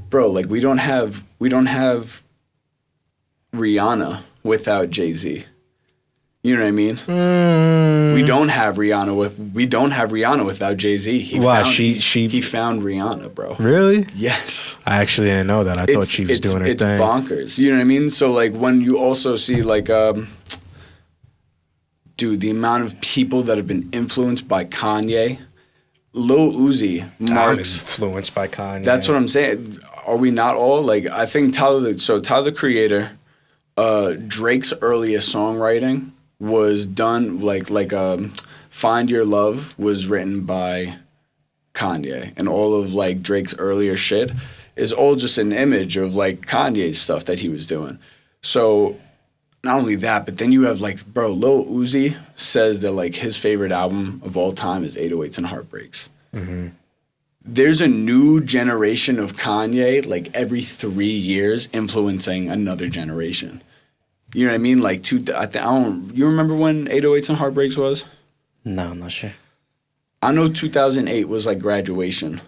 bro, like we don't have Rihanna without Jay-Z. You know what I mean? We don't have Rihanna without Jay-Z. He found Rihanna, bro. Really? Yes. I actually didn't know that. I thought she was doing her it's thing. It's bonkers. You know what I mean? So like when you also see like dude, the amount of people that have been influenced by Kanye, Lil Uzi marks influenced by Kanye. That's what I'm saying. Are we not all? Like I think Tyler the Creator, Drake's earliest songwriting was done like Find Your Love was written by Kanye, and all of like Drake's earlier shit is all just an image of like Kanye's stuff that he was doing. So not only that, but then you have like, bro, Lil Uzi says that like his favorite album of all time is 808s and Heartbreaks. Mm-hmm. There's a new generation of Kanye like every 3 years influencing another generation. You know what I mean? Like, you remember when 808s and Heartbreaks was? No, I'm not sure. I know 2008 was like graduation.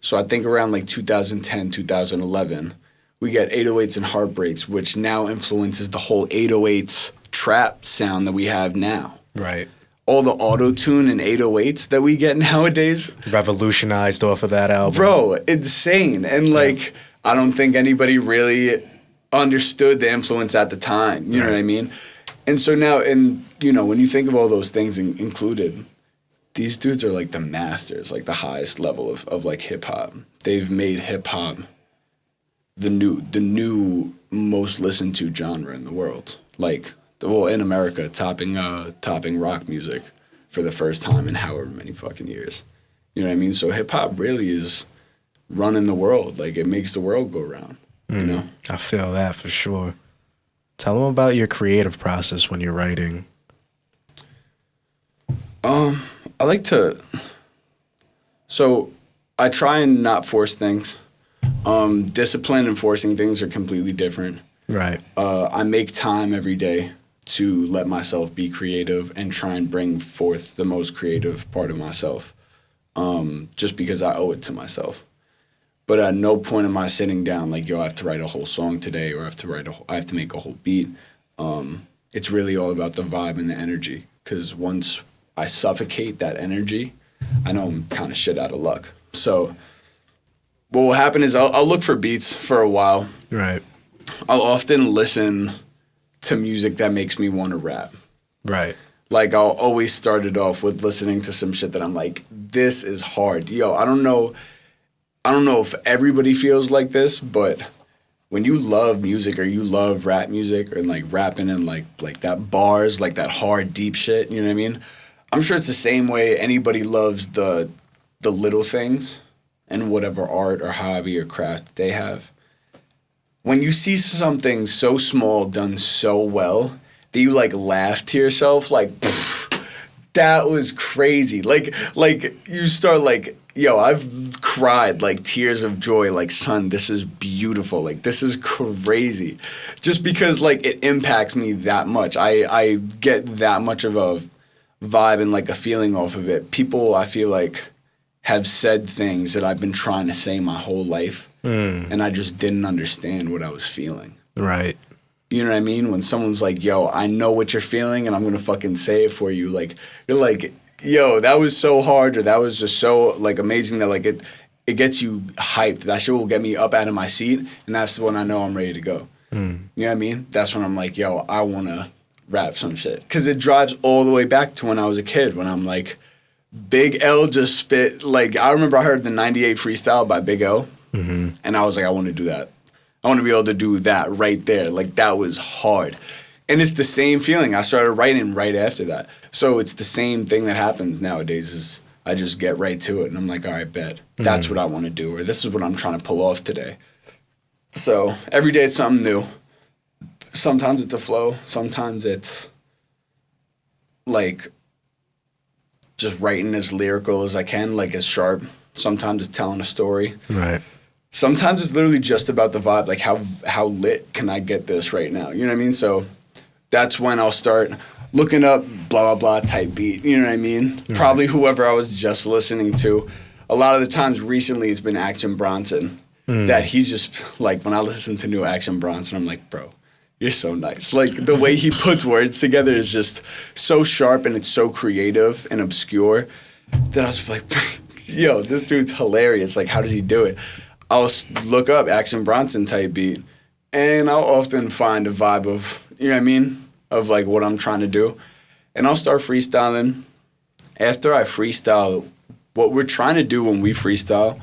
So I think around like 2010, 2011, we got 808s and Heartbreaks, which now influences the whole 808s trap sound that we have now. Right. All the auto-tune and 808s that we get nowadays. Revolutionized off of that album. Bro, insane. And like, I don't think anybody really understood the influence at the time. You know what I mean? And so now, and you know, when you think of all those things included, these dudes are like the masters, like the highest level of like hip hop. They've made hip hop the new most listened to genre in the world. Like, well, in America, topping rock music for the first time in however many fucking years. You know what I mean? So hip hop really is running the world. Like, it makes the world go round. You know? I feel that for sure. Tell them about your creative process when you're writing. I like to. So, I try and not force things. Discipline and forcing things are completely different. Right. I make time every day to let myself be creative and try and bring forth the most creative part of myself. Just because I owe it to myself. But at no point am I sitting down like, yo, I have to write a whole song today, or I have to make a whole beat. It's really all about the vibe and the energy. Because once I suffocate that energy, I know I'm kind of shit out of luck. So what will happen is I'll look for beats for a while. Right. I'll often listen to music that makes me want to rap. Right. Like, I'll always start it off with listening to some shit that I'm like, this is hard. Yo, I don't know if everybody feels like this, but when you love music or you love rap music or like rapping and like that bars, like that hard, deep shit, you know what I mean? I'm sure it's the same way anybody loves the little things and whatever art or hobby or craft they have. When you see something so small done so well that you like laugh to yourself, like, that was crazy. Like you start like, yo, I've cried like tears of joy, like, son, this is beautiful. Like, this is crazy. Just because like it impacts me that much. I get that much of a vibe and like a feeling off of it. People, I feel like, have said things that I've been trying to say my whole life, and I just didn't understand what I was feeling. Right. You know what I mean? When someone's like, yo, I know what you're feeling, and I'm going to fucking say it for you. Like, you're like, yo, that was so hard, or that was just so, like, amazing that, like, it gets you hyped. That shit will get me up out of my seat, and that's when I know I'm ready to go. You know what I mean? That's when I'm like, yo, I want to rap some shit. Because it drives all the way back to when I was a kid, when I'm like, Big L just spit. Like, I remember I heard the 98 freestyle by Big L, and I was like, I want to do that. I want to be able to do that right there. Like, that was hard. And it's the same feeling. I started writing right after that. So it's the same thing that happens nowadays is I just get right to it and I'm like, all right, bet. That's what I want to do, or this is what I'm trying to pull off today. So every day it's something new. Sometimes it's a flow. Sometimes it's like just writing as lyrical as I can, like as sharp. Sometimes it's telling a story. Right. Sometimes it's literally just about the vibe, like how lit can I get this right now? You know what I mean? So that's when I'll start looking up blah, blah, blah type beat. You know what I mean? Right. Probably whoever I was just listening to. A lot of the times recently it's been Action Bronson. That he's just, like, when I listen to new Action Bronson, I'm like, bro, you're so nice. Like, the way he puts words together is just so sharp and it's so creative and obscure that I was like, yo, this dude's hilarious. Like, how does he do it? I'll look up Action Bronson type beat, and I'll often find a vibe of, you know what I mean, of, like, what I'm trying to do. And I'll start freestyling. After I freestyle, what we're trying to do when we freestyle,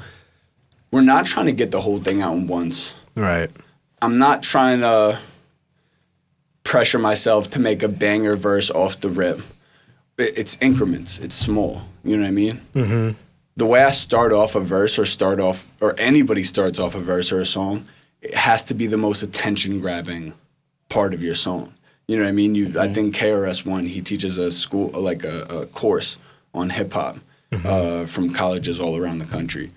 we're not trying to get the whole thing out at once. Right. I'm not trying to pressure myself to make a banger verse off the rip. It's increments. It's small. You know what I mean? Mm-hmm. The way I start off a verse or anybody starts off a verse or a song, it has to be the most attention-grabbing part of your song. You know what I mean? I think KRS-One, he teaches a school, like a course on hip-hop from colleges all around the country.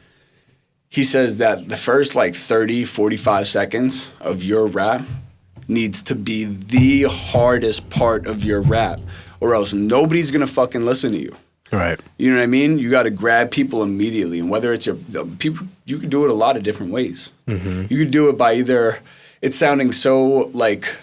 He says that the first like 30, 45 seconds of your rap needs to be the hardest part of your rap, or else nobody's gonna fucking listen to you. Right. You know what I mean? You got to grab people immediately, and whether it's your people, you could do it a lot of different ways. Mm-hmm. You could do it by either it's sounding so like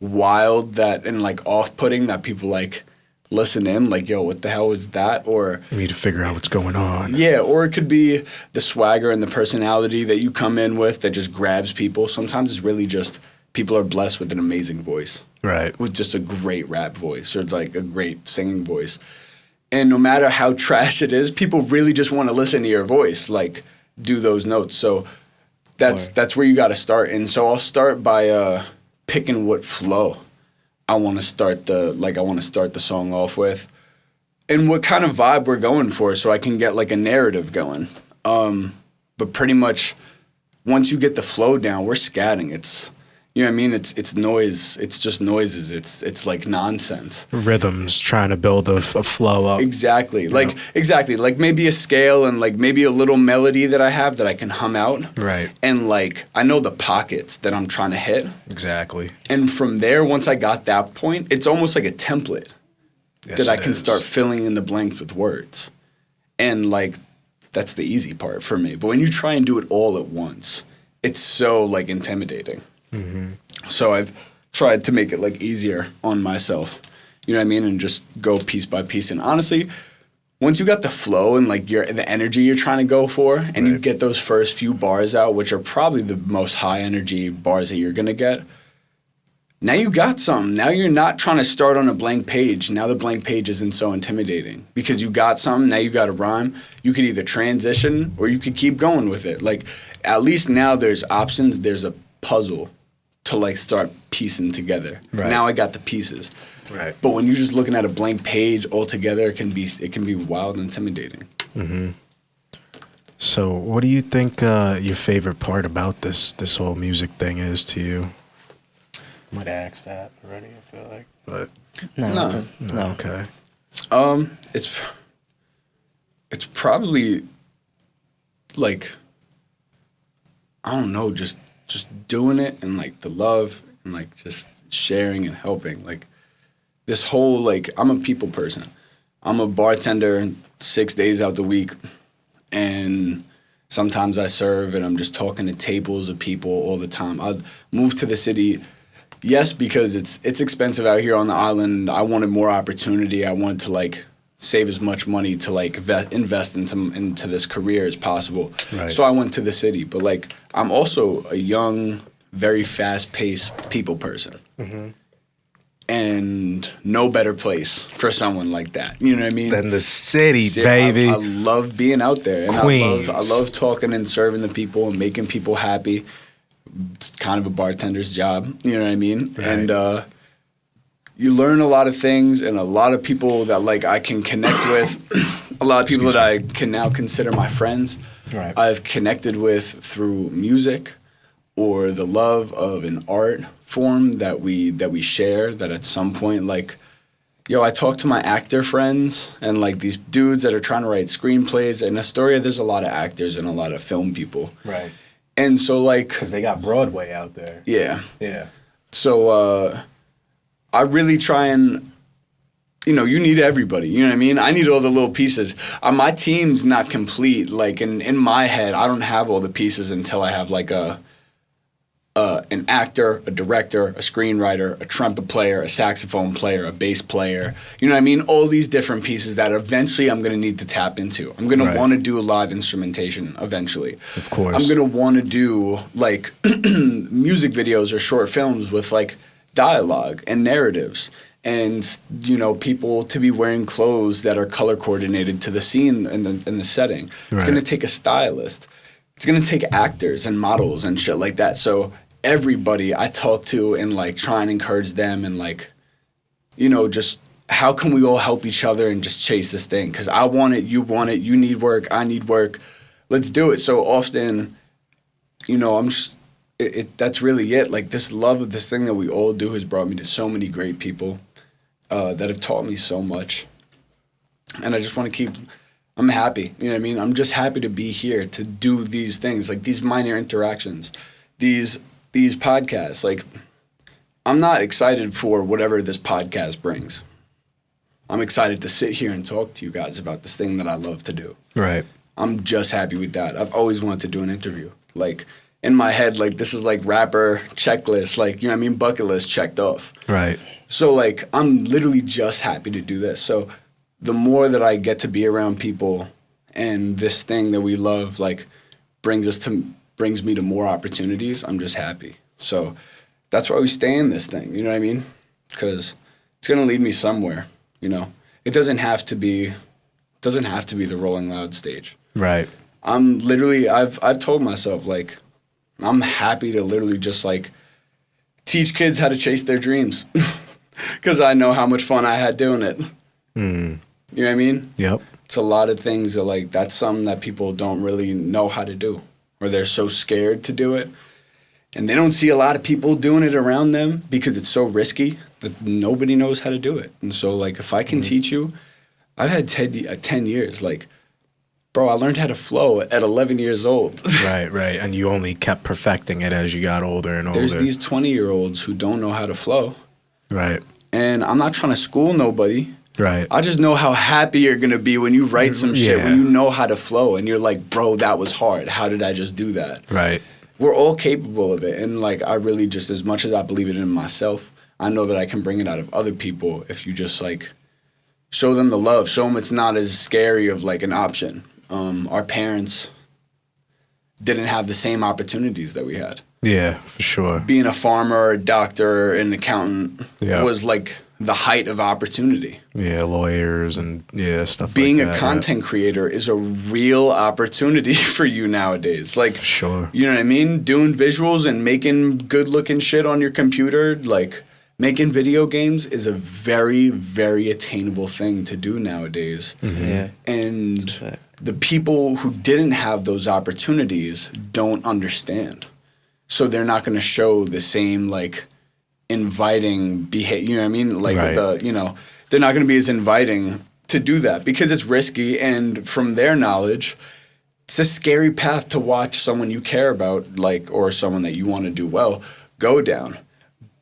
wild that and like off-putting that people like listen in, like, yo, what the hell is that? Or we need to figure out what's going on. Yeah, or it could be the swagger and the personality that you come in with that just grabs people. Sometimes it's really just people are blessed with an amazing voice. Right. With just a great rap voice or like a great singing voice. And no matter how trash it is, people really just want to listen to your voice, like do those notes. So that's where you got to start. And so I'll start by picking what flow I want to start the song off with, and what kind of vibe we're going for, so I can get like a narrative going. But pretty much, once you get the flow down, we're scatting. It's, you know what I mean? It's noise. It's just noises. It's like nonsense. Rhythms, trying to build a flow up. Exactly. Exactly. Like maybe a scale and like maybe a little melody that I have that I can hum out. Right. And like I know the pockets that I'm trying to hit. Exactly. And from there, once I got that point, it's almost like a template that I can start filling in the blanks with words. And like that's the easy part for me. But when you try and do it all at once, it's so like intimidating. Mm-hmm. So I've tried to make it like easier on myself, you know what I mean, and just go piece by piece. And honestly, once you got the flow and like the energy you're trying to go for, and you get those first few bars out, which are probably the most high energy bars that you're gonna get, now you got something. Now you're not trying to start on a blank page. Now the blank page isn't so intimidating because you got something. Now you got a rhyme. You could either transition or you could keep going with it. Like at least now there's options. There's a puzzle to like start piecing together. Right. Now I got the pieces. Right. But when you're just looking at a blank page altogether, it can be wild and intimidating. Mm-hmm. So what do you think your favorite part about this whole music thing is to you? I might have asked that already, I feel like. But No. Okay. It's probably like, I don't know, just doing it and like the love and like just sharing and helping. Like this whole, like, I'm a people person. I'm a bartender 6 days out the week, and sometimes I serve and I'm just talking to tables of people all the time. I moved to the city, yes, because it's expensive out here on the island. I wanted more opportunity. I wanted to like save as much money to like invest into this career as possible. Right. So I went to the city. But like I'm also a young, very fast-paced people person. Mm-hmm. And no better place for someone like that. You know what I mean? Than the city, baby. I love being out there. And Queens. I love talking and serving the people and making people happy. It's kind of a bartender's job. You know what I mean? Right. And you learn a lot of things, and a lot of people that like I can connect with, a lot of people that I can now consider my friends. Right. I've connected with through music or the love of an art form that we share, that at some point, like, yo, I talk to my actor friends and like these dudes that are trying to write screenplays. In Astoria, there's a lot of actors and a lot of film people. Right. And so like, Because they got Broadway out there. yeah. Yeah. So I really try and, you need everybody. You know what I mean? I need all the little pieces. My team's not complete. Like in my head, I don't have all the pieces until I have like an actor, a director, a screenwriter, a trumpet player, a saxophone player, a bass player. You know what I mean? All these different pieces that eventually I'm going to need to tap into. I'm going to want to do live instrumentation eventually. Of course. I'm going to want to do like music videos or short films with like dialogue and narratives. And, people to be wearing clothes that are color coordinated to the scene and the setting. It's going to take a stylist. It's going to take actors and models and shit like that. So everybody I talk to and like try and encourage them and like, just how can we all help each other and just chase this thing? Because I want it, you need work, I need work. Let's do it. So often, I'm just, that's really it. Like this love of this thing that we all do has brought me to so many great people that have taught me so much. And I just want to keep... I'm happy, you know what I mean? I'm just happy to be here to do these things, like these minor interactions, these podcasts. Like, I'm not excited for whatever this podcast brings. I'm excited to sit here and talk to you guys about this thing that I love to do. Right. I'm just happy with that. I've always wanted to do an interview. Like, in my head, like, this is like rapper checklist, like, you know what I mean? Bucket list checked off. Right. So, like, I'm literally just happy to do this. So, the more that I get to be around people and this thing that we love, like, brings me to more opportunities, I'm just happy. So that's why we stay in this thing, you know what I mean? Because it's going to lead me somewhere, It doesn't have to be the Rolling Loud stage. Right. I've told myself, like, I'm happy to literally just, like, teach kids how to chase their dreams. Because I know how much fun I had doing it. Mm. You know what I mean? Yep. It's a lot of things that, like, that's something that people don't really know how to do, or they're so scared to do it. And they don't see a lot of people doing it around them because it's so risky that nobody knows how to do it. And so, like, if I can teach you, I've had 10 years. Like, bro, I learned how to flow at 11 years old. Right. And you only kept perfecting it as you got older and older. There's these 20-year-olds who don't know how to flow. Right. And I'm not trying to school nobody. Right. I just know how happy you're going to be when you write some shit, when you know how to flow, and you're like, bro, that was hard. How did I just do that? Right. We're all capable of it. And, like, I really just, as much as I believe it in myself, I know that I can bring it out of other people if you just, like, show them the love. Show them it's not as scary of, like, an option. Our parents didn't have the same opportunities that we had. Yeah, for sure. Being a farmer, a doctor, an accountant was, like, the height of opportunity. Yeah, lawyers and stuff Being like that. Being a content creator is a real opportunity for you nowadays. Like, for sure. You know what I mean? Doing visuals and making good-looking shit on your computer, like, making video games is a very, very attainable thing to do nowadays. Mm-hmm. Yeah. And the people who didn't have those opportunities don't understand. So they're not going to show the same, like, inviting behavior, you know what I mean? Like, they're not going to be as inviting to do that because it's risky. And from their knowledge, it's a scary path to watch someone you care about, like, or someone that you want to do well, go down.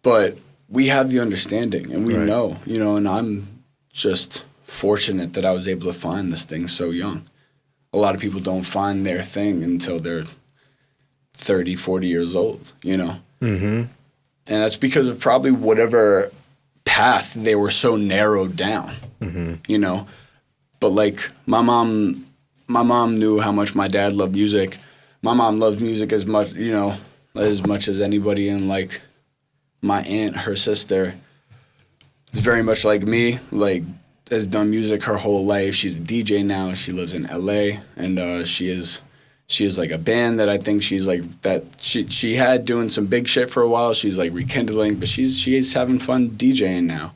But we have the understanding and we know, and I'm just fortunate that I was able to find this thing so young. A lot of people don't find their thing until they're 30, 40 years old, Mm-hmm. And that's because of probably whatever path they were so narrowed down, But, like, my mom knew how much my dad loved music. My mom loved music as much as anybody. And, like, my aunt, her sister, is very much like me, like, has done music her whole life. She's a DJ now. She lives in LA, and she She has like a band that I think she's like that she had doing some big shit for a while. She's like rekindling, but she is having fun DJing now.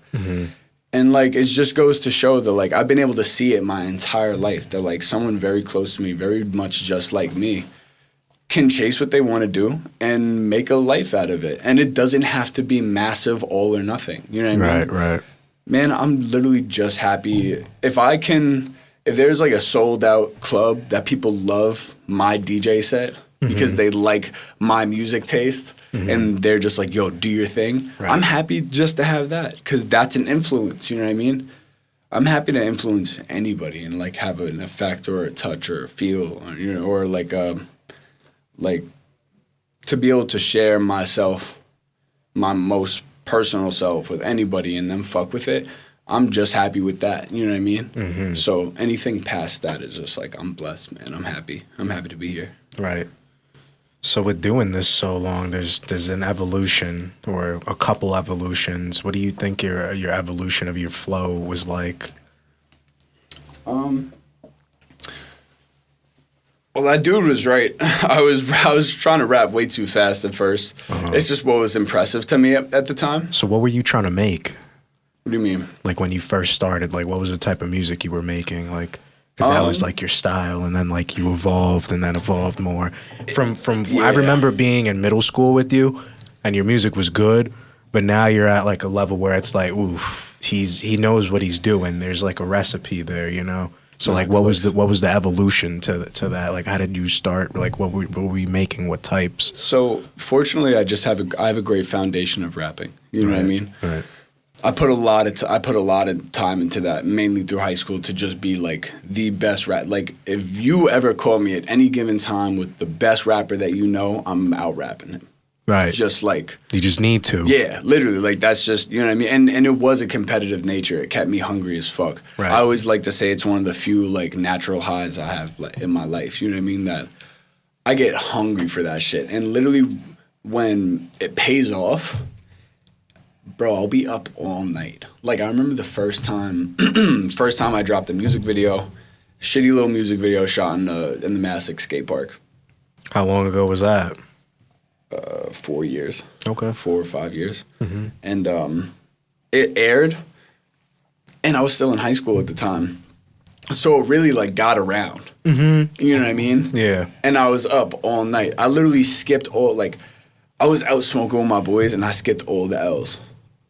And like it just goes to show that like I've been able to see it my entire life that like someone very close to me, very much just like me, can chase what they want to do and make a life out of it. And it doesn't have to be massive all or nothing. You know what I mean? Right. Man, I'm literally just happy if there's like a sold out club that people love my DJ set because they like my music taste and they're just like, yo, do your thing. Right. I'm happy just to have that because that's an influence. You know what I mean? I'm happy to influence anybody and like have an effect or a touch or a feel or, you know, or like to be able to share myself, my most personal self with anybody and then fuck with it. I'm just happy with that. You know what I mean? So anything past that is just like, I'm blessed, man. I'm happy. I'm happy to be here. Right. So with doing this so long, there's an evolution or a couple evolutions. What do you think your evolution of your flow was like? Well, that dude was right. I was trying to rap way too fast at first. It's just what was impressive to me at the time. So what were you trying to make? What do you mean? Like when you first started, like what was the type of music you were making? Like, because that was like your style, and then like you evolved and then evolved more. I remember being in middle school with you, and your music was good, but now you're at like a level where it's like, oof, he knows what he's doing. There's like a recipe there, you know. So like, what was the evolution to that? Like, how did you start? Like, what were we making? What types? So fortunately, I have a great foundation of rapping. You know what I mean? Right. I put a lot of time into that, mainly through high school, to just be like the best rap. Like if you ever call me at any given time with the best rapper that you know, I'm out rapping him. Right. Just like you just need to. Yeah, literally. Like that's just, you know what I mean? And it was a competitive nature. It kept me hungry as fuck. Right. I always like to say it's one of the few like natural highs I have like, in my life. You know what I mean? That I get hungry for that shit. And literally when it pays off, bro, I'll be up all night. Like I remember the first time I dropped a music video, shitty little music video shot in the Massac skate park. How long ago was that? 4 years. Okay. 4 or 5 years. And it aired, and I was still in high school at the time. So it really like got around. You know what I mean? Yeah. And I was up all night. I literally skipped I was out smoking with my boys, and I skipped all the L's.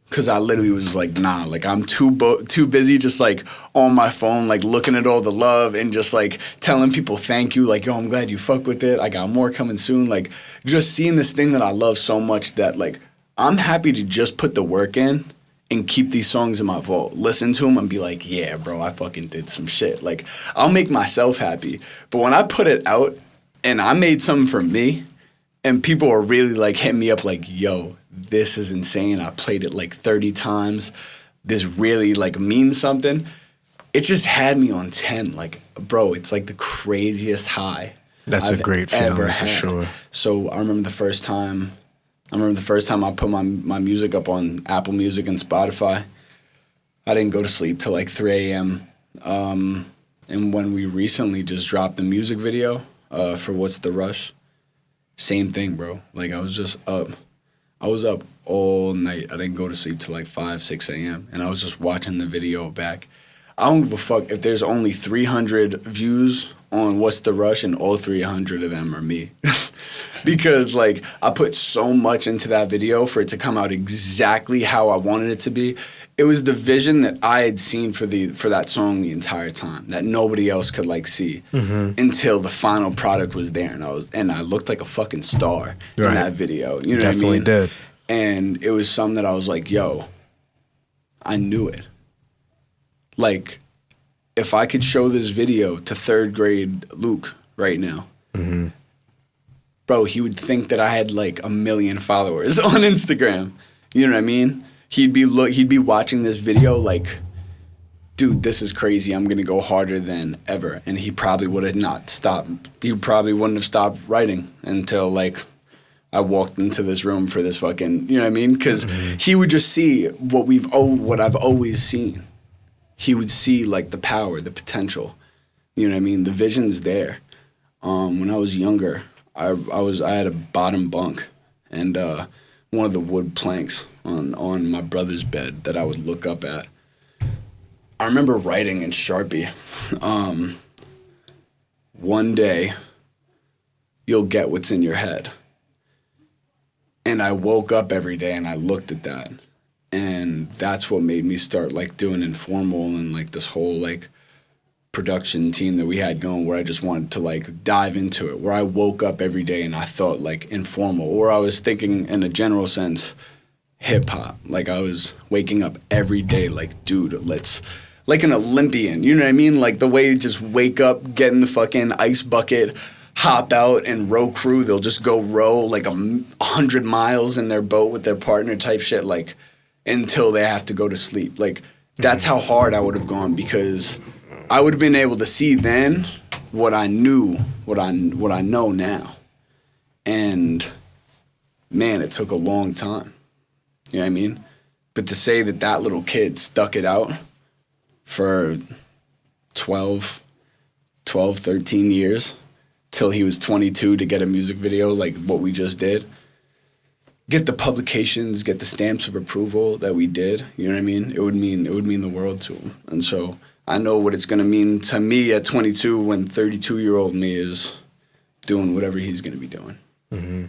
Because I literally was like, nah, like I'm too busy just like on my phone, like looking at all the love and just like telling people thank you. Like, yo, I'm glad you fuck with it. I got more coming soon. Like just seeing this thing that I love so much that like I'm happy to just put the work in and keep these songs in my vault. Listen to them and be like, yeah, bro, I fucking did some shit. Like I'll make myself happy. But when I put it out and I made something for me and people are really like hitting me up like, yo, this is insane. I played it like 30 times. This really like means something. It just had me on 10. Like, bro, it's like the craziest high. That's a great feeling for sure. So I remember the first time I put my music up on Apple Music and Spotify. I didn't go to sleep till like 3 a.m. And when we recently just dropped the music video for What's the Rush, same thing, bro. Like I was just up. I was up all night. I didn't go to sleep till like 5, 6 a.m. And I was just watching the video back. I don't give a fuck if there's only 300 views on What's the Rush and all 300 of them are me. Because like I put so much into that video for it to come out exactly how I wanted it to be. It was the vision that I had seen for that song the entire time that nobody else could like see until the final product was there, and I looked like a fucking star in that video. You know what I mean? Did. And it was something that I was like, yo, I knew it. Like, if I could show this video to 3rd grade Luke right now, bro, he would think that I had like 1 million followers on Instagram. You know what I mean? He'd be watching this video like, dude, this is crazy. I'm gonna go harder than ever. And he probably would have not stopped. He probably wouldn't have stopped writing until like I walked into this room for this fucking, you know what I mean? Because he would just see what I've always seen. He would see like the power, the potential. You know what I mean? The vision's there. When I was younger, I had a bottom bunk and one of the wood planks on my brother's bed that I would look up at. I remember writing in Sharpie, one day you'll get what's in your head. And I woke up every day and I looked at that. And that's what made me start like doing Informal and like this whole like production team that we had going, where I just wanted to like dive into it, where I woke up every day and I thought like Informal, or I was thinking in a general sense hip hop. Like I was waking up every day like, dude, let's, like an Olympian, you know what I mean? Like the way you just wake up, get in the fucking ice bucket, hop out and row crew. They'll just go row like 100 miles in their boat with their partner type shit, like until they have to go to sleep. Like that's how hard I would have gone, because I would have been able to see then what I knew, what I know now. And man, it took a long time. You know what I mean? But to say that little kid stuck it out for 12, 13 years till he was 22 to get a music video like what we just did, get the publications, get the stamps of approval that we did, you know what I mean? It would mean the world to him. And so I know what it's going to mean to me at 22 when 32-year-old me is doing whatever he's going to be doing. Mm-hmm.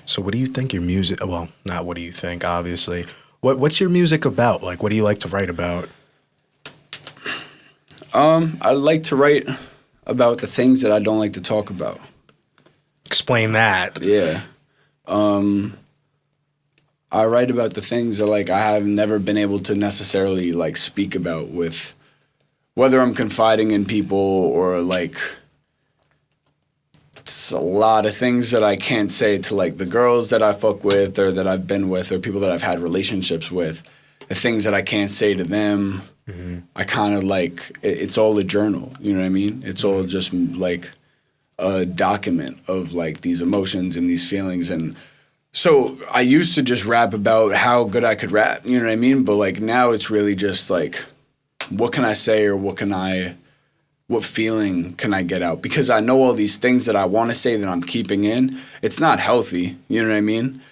So what do you think your music, well, not what do you think, obviously. What's your music about? Like, what do you like to write about? I like to write about the things that I don't like to talk about. Explain that. Yeah. I write about the things that like I have never been able to necessarily like speak about, with whether I'm confiding in people or like it's a lot of things that I can't say to like the girls that I fuck with or that I've been with or people that I've had relationships with. The things that I can't say to them. Mm-hmm. I kind of like, it's all a journal, you know what I mean? It's all just like a document of like these emotions and these feelings. And so I used to just rap about how good I could rap, you know what I mean? But like now it's really just like, what can I say, or what feeling can I get out? Because I know all these things that I want to say that I'm keeping in. It's not healthy, you know what I mean?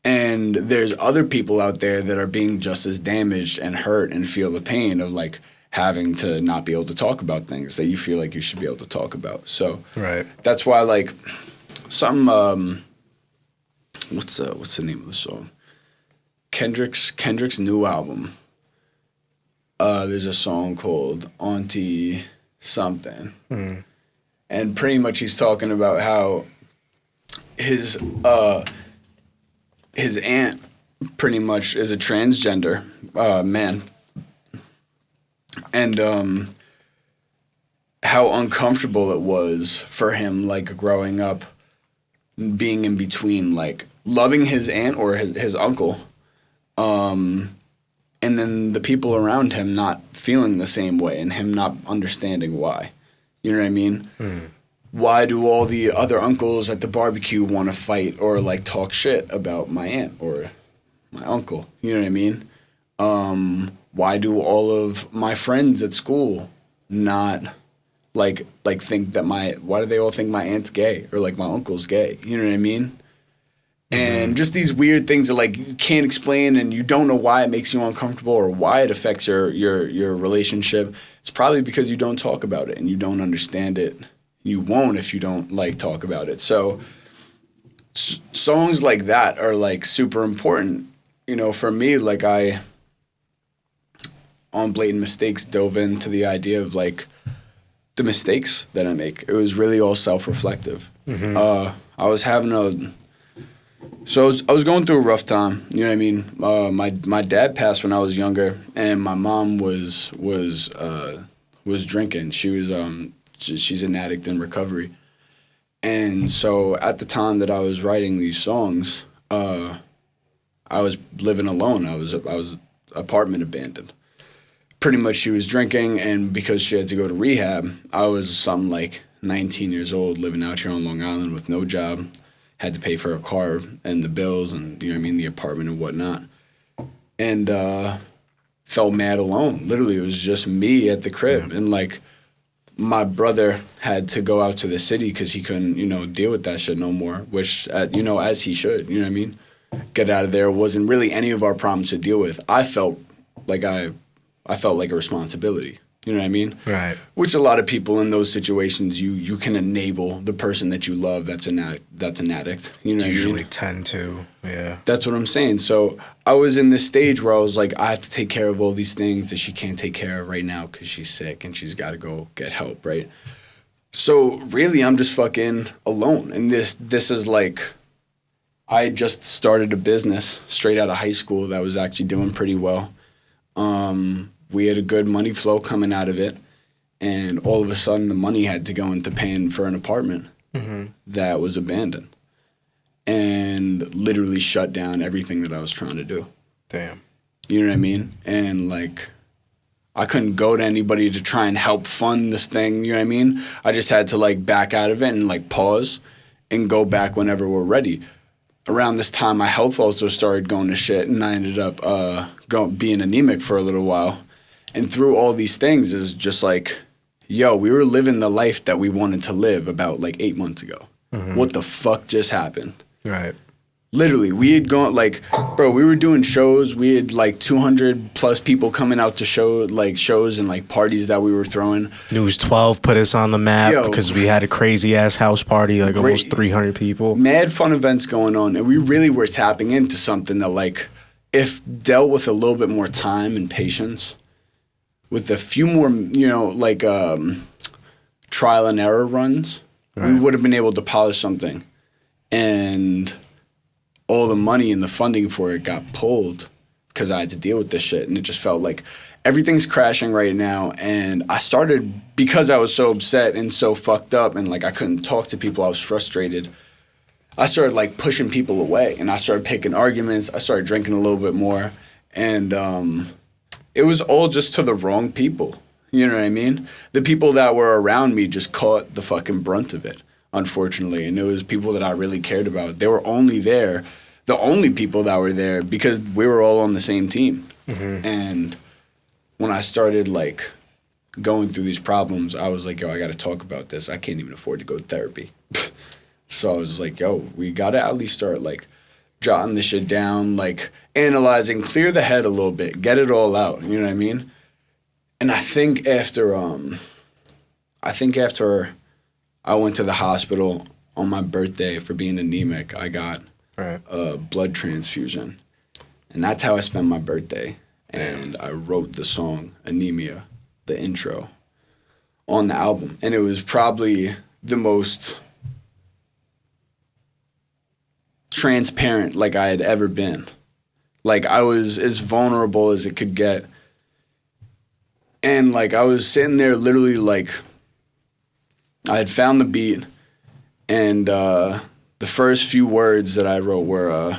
And there's other people out there that are being just as damaged and hurt and feel the pain of like having to not be able to talk about things that you feel like you should be able to talk about. So right. That's why like some what's the name of the song? Kendrick's new album. There's a song called Auntie Something. Mm. And pretty much he's talking about how his aunt pretty much is a transgender man. And how uncomfortable it was for him, like, growing up, being in between, like, loving his aunt or his uncle, and then the people around him not feeling the same way and him not understanding why. You know what I mean? Mm. Why do all the other uncles at the barbecue want to fight or, like, talk shit about my aunt or my uncle? You know what I mean? Why do all of my friends at school not, like think that why do they all think my aunt's gay or, like, my uncle's gay? You know what I mean? And just these weird things that, like, you can't explain and you don't know why it makes you uncomfortable or why it affects your relationship. It's probably because you don't talk about it and you don't understand it. You won't if you don't, like, talk about it. So songs like that are, like, super important. You know, for me, like, on Blatant Mistakes, dove into the idea of, like, the mistakes that I make. It was really all self-reflective. Mm-hmm. I was going through a rough time. You know what I mean? My dad passed when I was younger, and my mom was drinking. She's an addict in recovery, and so at the time that I was writing these songs, I was living alone. I was apartment abandoned. Pretty much, she was drinking, and because she had to go to rehab, I was something like 19 years old, living out here on Long Island with no job. Had to pay for a car and the bills and, you know what I mean, the apartment and whatnot. And felt mad alone. Literally, it was just me at the crib. And, like, my brother had to go out to the city because he couldn't, deal with that shit no more, which, as he should, you know what I mean? Get out of there. It wasn't really any of our problems to deal with. I felt like I felt like a responsibility. You know what I mean? Right. Which a lot of people in those situations, you can enable the person that you love that's an addict. You know what I mean? Usually tend to, yeah. That's what I'm saying. So I was in this stage where I was like, I have to take care of all these things that she can't take care of right now because she's sick and she's got to go get help, right? So really, I'm just fucking alone. And this is like, I just started a business straight out of high school that was actually doing pretty well. We had a good money flow coming out of it, and all of a sudden the money had to go into paying for an apartment that was abandoned and literally shut down everything that I was trying to do. Damn. You know what I mean? And like, I couldn't go to anybody to try and help fund this thing, you know what I mean? I just had to like back out of it and like pause and go back whenever we're ready. Around this time, my health also started going to shit, and I ended up being anemic for a little while. And through all these things is just like, yo, we were living the life that we wanted to live about like 8 months ago. What the fuck just happened? Right. Literally, we had gone like, bro, we were doing shows. We had like 200 plus people coming out to shows and like parties that we were throwing. News 12 put us on the map because we had a crazy ass house party, like almost 300 people. Mad fun events going on. And we really were tapping into something that like, if dealt with a little bit more time and patience, with a few more, trial and error runs, we would have been able to polish something. And all the money and the funding for it got pulled because I had to deal with this shit. And it just felt like everything's crashing right now. And I started, because I was so upset and so fucked up and like I couldn't talk to people, I was frustrated. I started like pushing people away and I started picking arguments. I started drinking a little bit more. And it was all just to the wrong people. You know what I mean? The people that were around me just caught the fucking brunt of it, unfortunately. And it was people that I really cared about. They were only there, the only people that were there, because we were all on the same team. And when I started like going through these problems, I was like, yo, I got to talk about this. I can't even afford to go to therapy. So I was like, yo, we got to at least start like jotting this shit down, like analyzing, clear the head a little bit, get it all out. You know what I mean? And I think after I went to the hospital on my birthday for being anemic, I got a blood transfusion. And that's how I spent my birthday. And I wrote the song Anemia, the intro, on the album. And it was probably the most transparent like I had ever been. Like I was as vulnerable as it could get. And like I was sitting there literally like I had found the beat and the first few words that I wrote were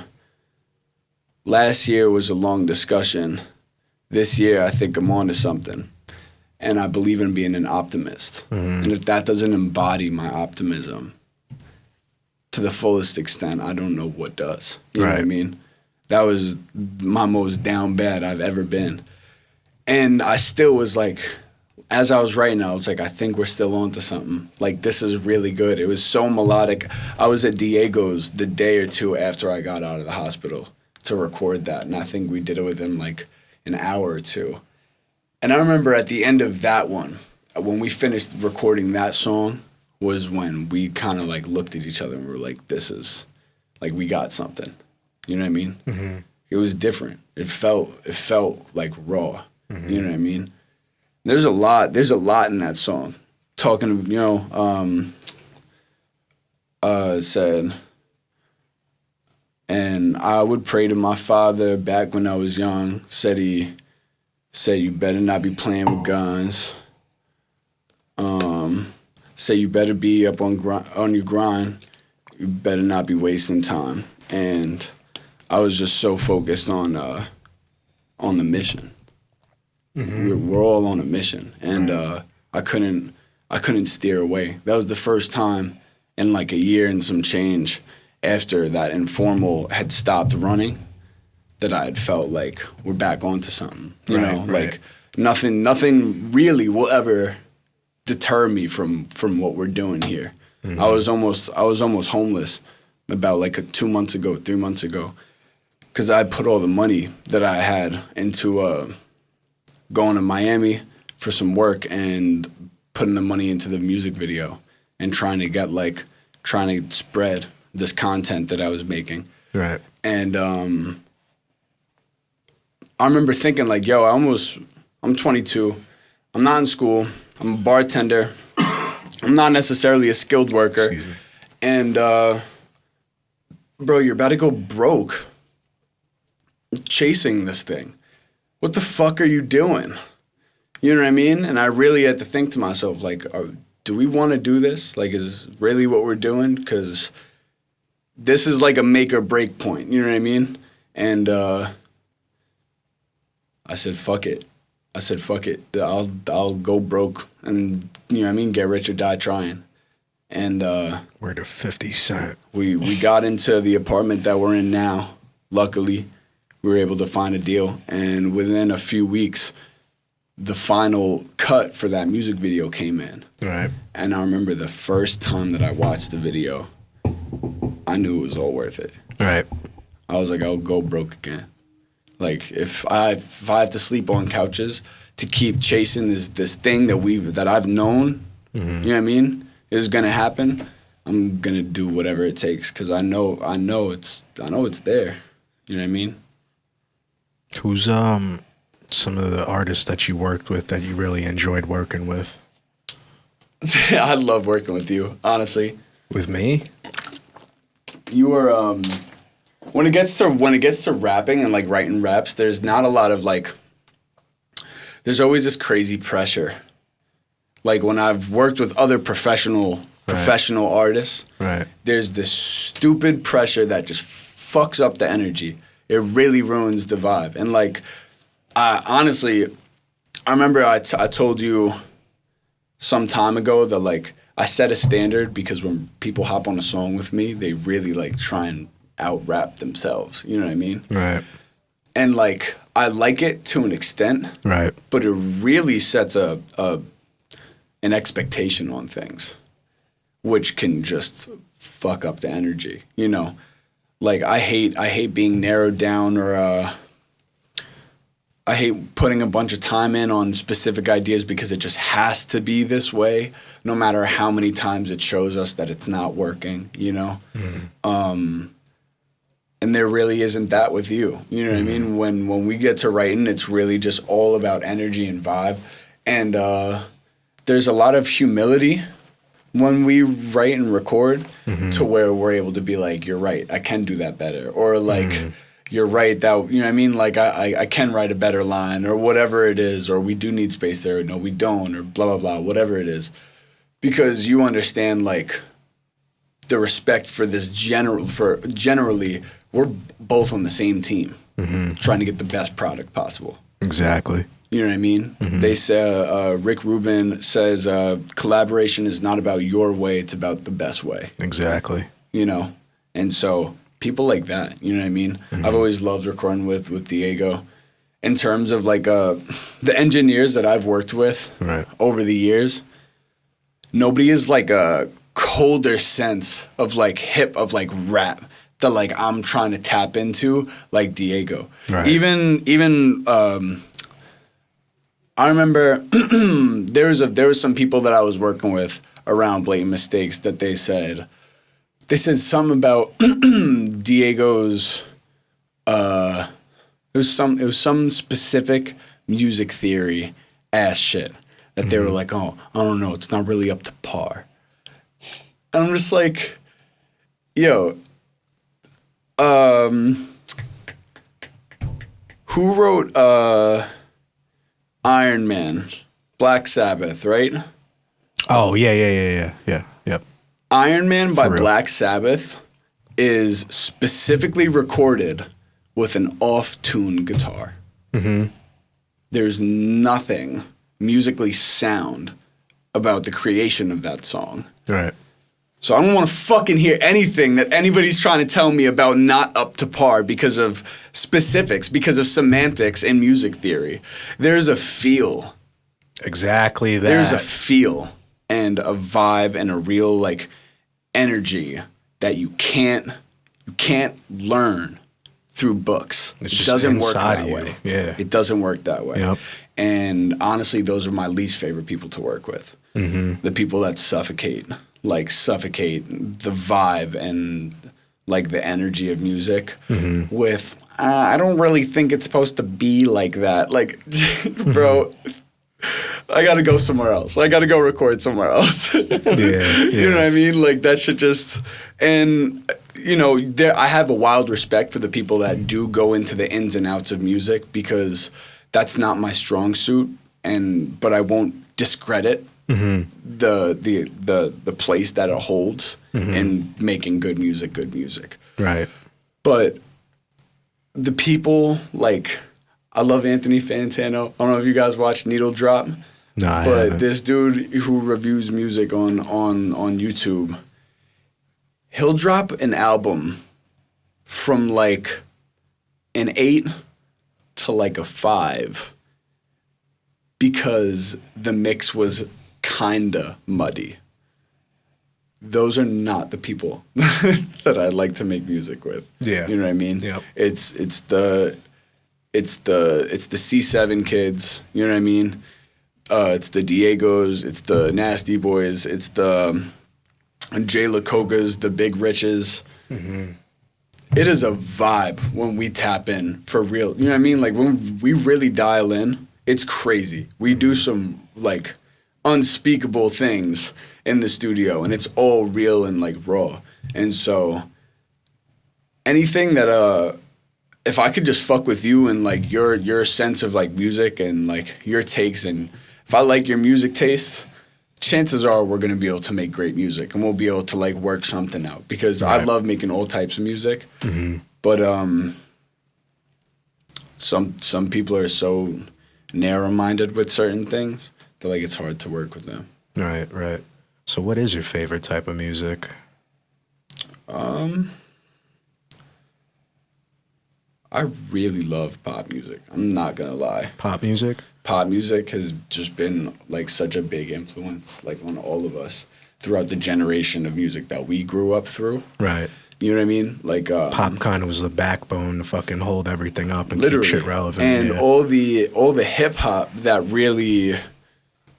last year was a long discussion. This year I think I'm on to something. And I believe in being an optimist. And if that doesn't embody my optimism to the fullest extent, I don't know what does. You know what I mean? That was my most down bad I've ever been. And I still was like, as I was writing, I was like, I think we're still on to something. Like, this is really good. It was so melodic. I was at Diego's the day or two after I got out of the hospital to record that. And I think we did it within like an hour or two. And I remember at the end of that one, when we finished recording that song, was when we kind of like looked at each other and we were like, this is, like, we got something. You know what I mean? It was different. It felt like raw. You know what I mean? There's a lot in that song. Talking, said, and I would pray to my father back when I was young. Said you better not be playing with guns. Say you better be up on your grind. You better not be wasting time. And I was just so focused on the mission. We're all on a mission, and I couldn't steer away. That was the first time in like a year and some change after that informal had stopped running that I had felt like we're back onto something. You know, like nothing really will ever deter me from what we're doing here. I was almost homeless about like 3 months ago, because I put all the money that I had into going to Miami for some work and putting the money into the music video and trying to spread this content that I was making. Right. And I remember thinking like, yo, I'm 22. I'm not in school. I'm a bartender. I'm not necessarily a skilled worker. And, bro, you're about to go broke chasing this thing. What the fuck are you doing? You know what I mean? And I really had to think to myself, like, do we want to do this? Like, is this really what we're doing? Because this is like a make or break point. You know what I mean? And I said, fuck it. I'll go broke and, you know what I mean, get rich or die trying. And we're the 50 Cent. We got into the apartment that we're in now. Luckily, we were able to find a deal. And within a few weeks, the final cut for that music video came in. Right. And I remember the first time that I watched the video, I knew it was all worth it. Right. I was like, I'll go broke again. Like, if I have to sleep on couches to keep chasing this thing that I've known, you know what I mean, is gonna happen, I'm gonna do whatever it takes, because I know it's there. You know what I mean? Who's some of the artists that you worked with that you really enjoyed working with? I love working with you, honestly. With me? You are when it gets to rapping and like writing raps, there's not a lot of like, there's always this crazy pressure. Like when I've worked with other professional artists, right, there's this stupid pressure that just fucks up the energy. It really ruins the vibe. And like, honestly, I remember I told you some time ago that like I set a standard, because when people hop on a song with me, they really like try and out-rap themselves. You know what I mean? Right. And like, I like it to an extent. Right. But it really sets an expectation on things, which can just fuck up the energy, you know? Like, I hate being narrowed down, or I hate putting a bunch of time in on specific ideas because it just has to be this way, no matter how many times it shows us that it's not working, you know? And there really isn't that with you. You know what I mean? When we get to writing, it's really just all about energy and vibe. And there's a lot of humility when we write and record, to where we're able to be like, you're right, I can do that better. Or like, you're right, that, you know what I mean? Like, I can write a better line, or whatever it is, or we do need space there, or no, we don't, or blah, blah, blah, whatever it is. Because you understand, like, the respect for this generally, we're both on the same team, trying to get the best product possible. Exactly. You know what I mean? They say, Rick Rubin says, collaboration is not about your way, it's about the best way. Exactly. You know? And so people like that, you know what I mean? I've always loved recording with Diego. In terms of like the engineers that I've worked with over the years, nobody is like a colder sense of like rap that like I'm trying to tap into like Diego. Right. Even I remember there was some people that I was working with around Blatant Mistakes that they said something about Diego's it was some specific music theory ass shit that they were like, oh, I don't know, it's not really up to par. And I'm just like, yo, who wrote Iron Man, Black Sabbath, right? Oh, yeah. Yep. Iron Man by Black Sabbath is specifically recorded with an off-tune guitar. There's nothing musically sound about the creation of that song. Right. So I don't want to fucking hear anything that anybody's trying to tell me about not up to par because of specifics, because of semantics and music theory. There's a feel Exactly that. There's a feel and a vibe and a real like energy that you can't learn through books. It's It just doesn't work inside that of you. way. Yeah. It doesn't work that way. Yep. And honestly, those are my least favorite people to work with. Mm-hmm. The people that suffocate the vibe and like the energy of music Mm-hmm. with, I don't really think it's supposed to be like that. Like, bro, I got to go somewhere else. I got to go record somewhere else. Yeah. You know what I mean? Like that should just, and you know, I have a wild respect for the people that do go into the ins and outs of music because that's not my strong suit. But I won't discredit the place that it holds in making good music. Right. But the people like, I love Anthony Fantano. I don't know if you guys watch Needle Drop. No, I but haven't. this dude who reviews music on YouTube, he'll drop an album from like an 8 to like a 5 because the mix was kinda muddy. Those are not the people that I like to make music with. Yeah. You know what I mean? Yep. It's the C7 kids, you know what I mean? It's the Diegos, it's the Nasty Boys, it's the Jay Lacogas, the Big Riches. Mm-hmm. It is a vibe when we tap in for real. You know what I mean? Like when we really dial in, it's crazy. We do some like unspeakable things in the studio and it's all real and like raw. And so anything that if I could just fuck with you and like your sense of like music and like your takes, and if I like your music taste, chances are we're gonna be able to make great music and we'll be able to like work something out because I Right. love making all types of music. Mm-hmm. But some people are so narrow-minded with certain things that like it's hard to work with them. Right. So what is your favorite type of music? I really love pop music. I'm not gonna lie. Pop music? Pop music has just been like such a big influence like on all of us throughout the generation of music that we grew up through. Right. You know what I mean? Like Pop kind of was the backbone to fucking hold everything up and literally keep shit relevant. and yeah. all the hip hop that really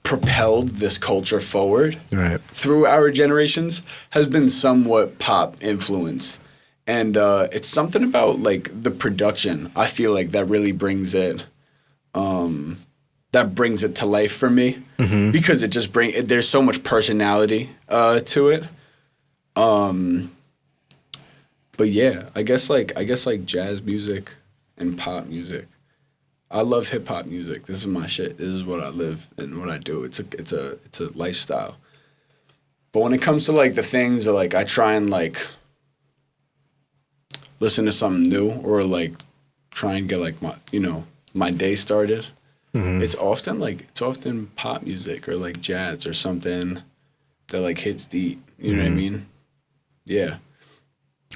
propelled this culture forward Right. through our generations has been somewhat pop influenced. And it's something about like the production. I feel like that really brings it to life for me because it just there's so much personality to it. But yeah, I guess like jazz music and pop music. I love hip hop music. This is my shit. This is what I live and what I do. It's a lifestyle. But when it comes to like the things that like I try and like listen to something new or like try and get like my day started. It's often pop music or like jazz or something that like hits deep. You know what I mean? Yeah.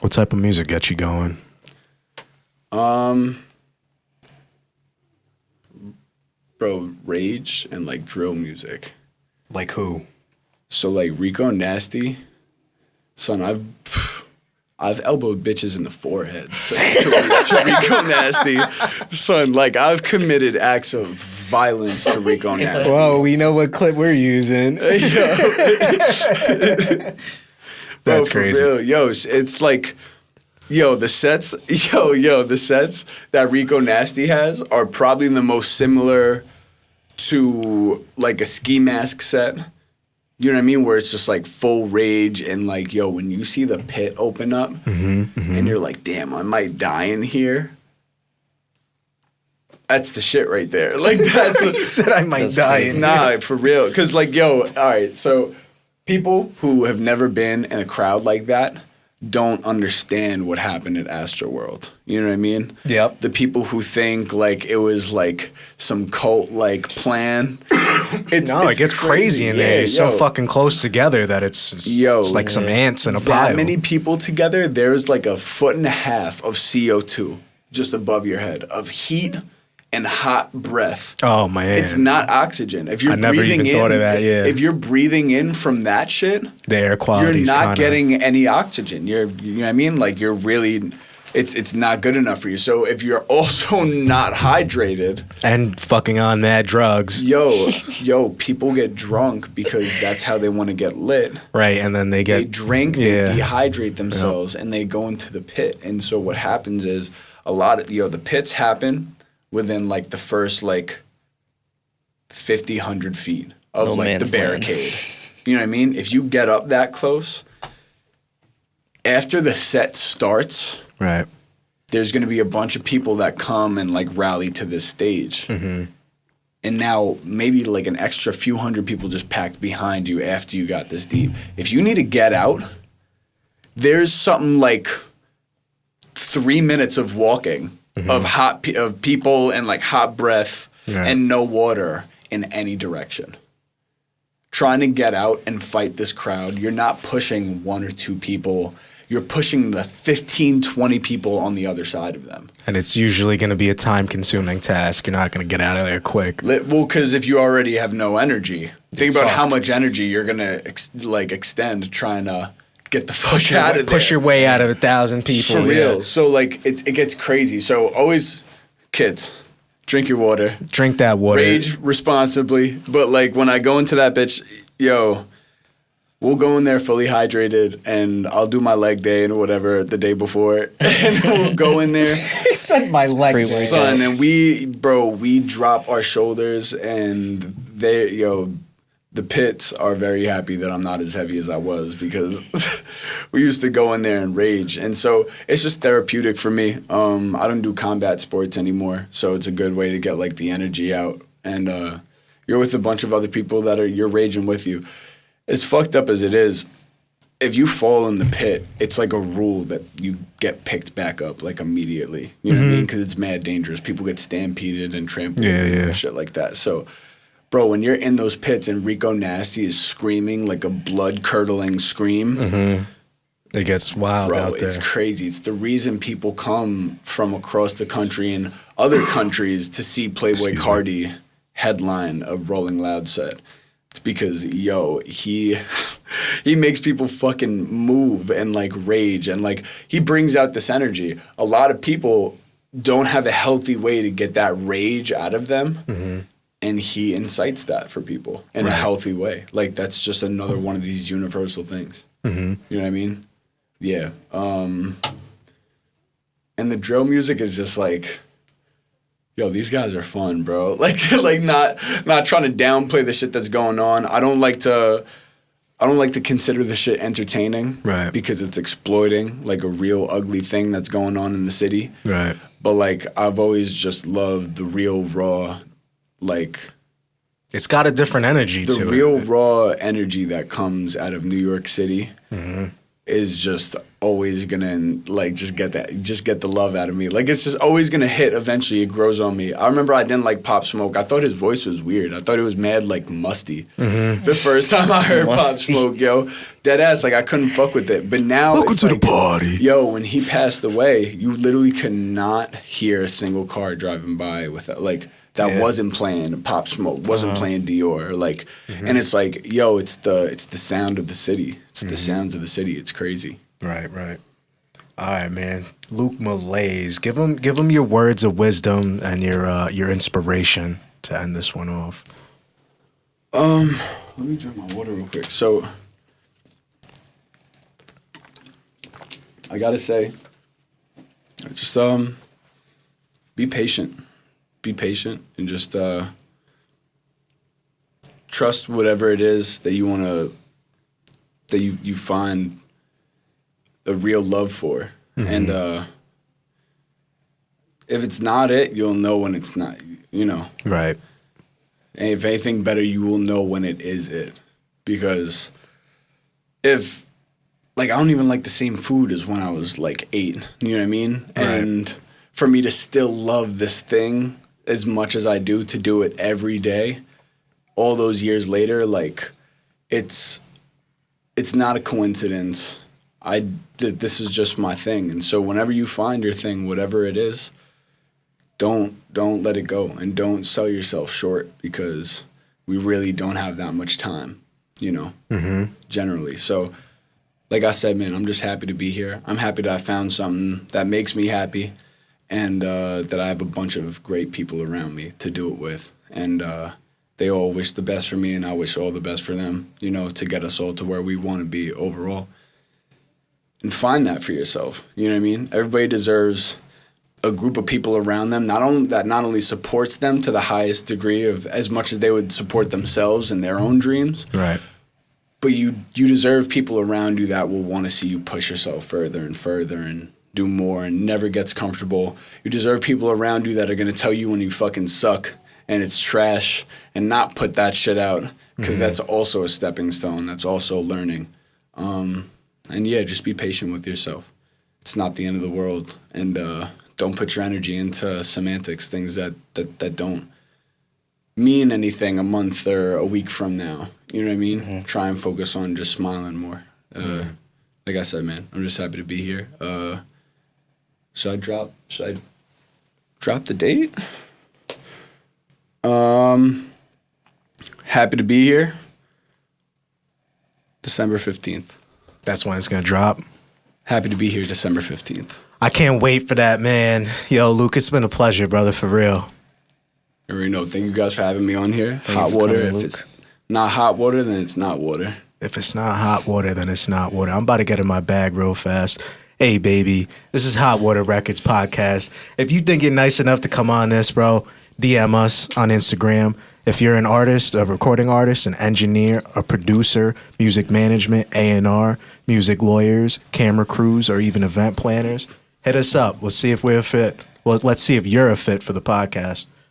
What type of music gets you going? Bro, rage and like drill music. Like who? So like Rico Nasty, son, I've elbowed bitches in the forehead to Rico Nasty. Son, like I've committed acts of violence to Rico Nasty. Whoa, we know what clip we're using. Bro, That's for crazy. real. Yo, it's like, the sets that Rico Nasty has are probably the most similar to like a Ski Mask set. You know what I mean? Where it's just like full rage and like, when you see the pit open up and you're like, damn, I might die in here. That's the shit right there. Like that's He said I might That's die. crazy. nah, for real. Cause like, all right, so people who have never been in a crowd like that don't understand what happened at Astroworld. You know what I mean? Yep. The people who think like it was like some cult like plan. It gets crazy in there. It's so yo. fucking close together that it's like some ants in a pile. That many people together, there's like 1.5 feet of CO2 just above your head of heat and hot breath. Oh man, it's not oxygen. If you're I never breathing even thought of that. Yeah, if you're breathing in from that shit, the air quality, you're not getting any oxygen. You know what I mean? Like you're really, it's not good enough for you. So if you're also not hydrated and fucking on mad drugs, yo, people get drunk because that's how they want to get lit. Right, and then they drink, they dehydrate themselves, and they go into the pit. And so what happens is a lot of the pits happen within like the first like 50, 100 feet of like the barricade. You know what I mean? If you get up that close, after the set starts, right, there's going to be a bunch of people that come and like rally to this stage. Mm-hmm. And now maybe like an extra few hundred people just packed behind you after you got this deep. If you need to get out, there's something like 3 minutes of walking of people and like hot breath and no water in any direction. Trying to get out and fight this crowd, you're not pushing one or two people. You're pushing the 15, 20 people on the other side of them. And it's usually going to be a time-consuming task. You're not going to get out of there quick. Well, because if you already have no energy, think about how much energy you're going to extend trying to get the fuck out of there. Push your way out of 1,000 people. For real. So, like, it gets crazy. So, always, kids, drink your water. Drink that water. Rage responsibly. But, like, when I go into that bitch, we'll go in there fully hydrated, and I'll do my leg day and whatever the day before. And we'll go in there. He said my leg day. Son, and we drop our shoulders, and the pits are very happy that I'm not as heavy as I was because we used to go in there and rage. And so it's just therapeutic for me. I don't do combat sports anymore, so it's a good way to get like the energy out. And you're with a bunch of other people you're raging with you. As fucked up as it is, if you fall in the pit, it's like a rule that you get picked back up like immediately. You know what I mean? Because it's mad dangerous. People get stampeded and trampled and shit like that. So, bro, when you're in those pits and Rico Nasty is screaming like a blood-curdling scream, it gets wild out there. It's crazy. It's the reason people come from across the country and other countries to see Playboi Carti headline a Rolling Loud set. It's because, he makes people fucking move and, like, rage. And, like, he brings out this energy. A lot of people don't have a healthy way to get that rage out of them. And he incites that for people in a healthy way. Like, that's just another one of these universal things. You know what I mean? Yeah. And the drill music is just, like... these guys are fun, bro. Like not trying to downplay the shit that's going on. I don't like to consider the shit entertaining, right? Because it's exploiting like a real ugly thing that's going on in the city, right? But like I've always just loved the real raw, like it's got a different energy to it. The real raw energy that comes out of New York City is just always gonna like just get the love out of me. Like it's just always gonna hit. Eventually, it grows on me. I remember I didn't like Pop Smoke. I thought his voice was weird. I thought it was mad like musty. The first time I heard Pop Smoke, dead ass, like I couldn't fuck with it. But now welcome it's to like, the party. When he passed away, you literally could not hear a single car driving by without like. That wasn't playing Pop Smoke, wasn't playing Dior, like, and it's like, it's the sound of the city. It's the sounds of the city. It's crazy. Right. All right, man. Luke Malaise, give him your words of wisdom and your inspiration to end this one off. Let me drink my water real quick. So, I gotta say, just be patient. Be patient and just trust whatever it is that you want to, that you find a real love for. And if it's not it, you'll know when it's not, Right. And if anything better, you will know when it is it. Because if, like, I don't even like the same food as when I was, like, 8. You know what I mean? Right. And for me to still love this thing as much as I do, to do it every day, all those years later, like, it's not a coincidence. This is just my thing. And so whenever you find your thing, whatever it is, don't let it go, and don't sell yourself short, because we really don't have that much time, you know, generally. So, like I said, man, I'm just happy to be here. I'm happy that I found something that makes me happy, and that I have a bunch of great people around me to do it with. And they all wish the best for me, and I wish all the best for them, you know, to get us all to where we want to be overall. And find that for yourself, you know what I mean? Everybody deserves a group of people around them, not only supports them to the highest degree of as much as they would support themselves and their own dreams, Right. but you deserve people around you that will want to see you push yourself further and further and do more and never gets comfortable. You deserve people around you that are going to tell you when you fucking suck and it's trash and not put that shit out, because that's also a stepping stone. That's also learning. And yeah, just be patient with yourself. It's not the end of the world. And don't put your energy into semantics, things that don't mean anything a month or a week from now. You know what I mean? Try and focus on just smiling more. Like I said, man, I'm just happy to be here. Should I drop the date? Happy to be here. December 15th. That's when it's gonna drop. Happy to be here December 15th. I can't wait for that, man. Yo, Luke, it's been a pleasure, brother, for real. I already know. Thank you guys for having me on here. Thank Hot you for water. coming, If Luke. it's not hot water, then it's not water. If it's not hot water, then it's not water. I'm about to get in my bag real fast. Hey, baby, this is Hot Water Records podcast. If you think you're nice enough to come on this, bro, DM us on Instagram. If you're an artist, a recording artist, an engineer, a producer, music management, A&R, music lawyers, camera crews, or even event planners, hit us up. We'll see if we're a fit. Well, let's see if you're a fit for the podcast.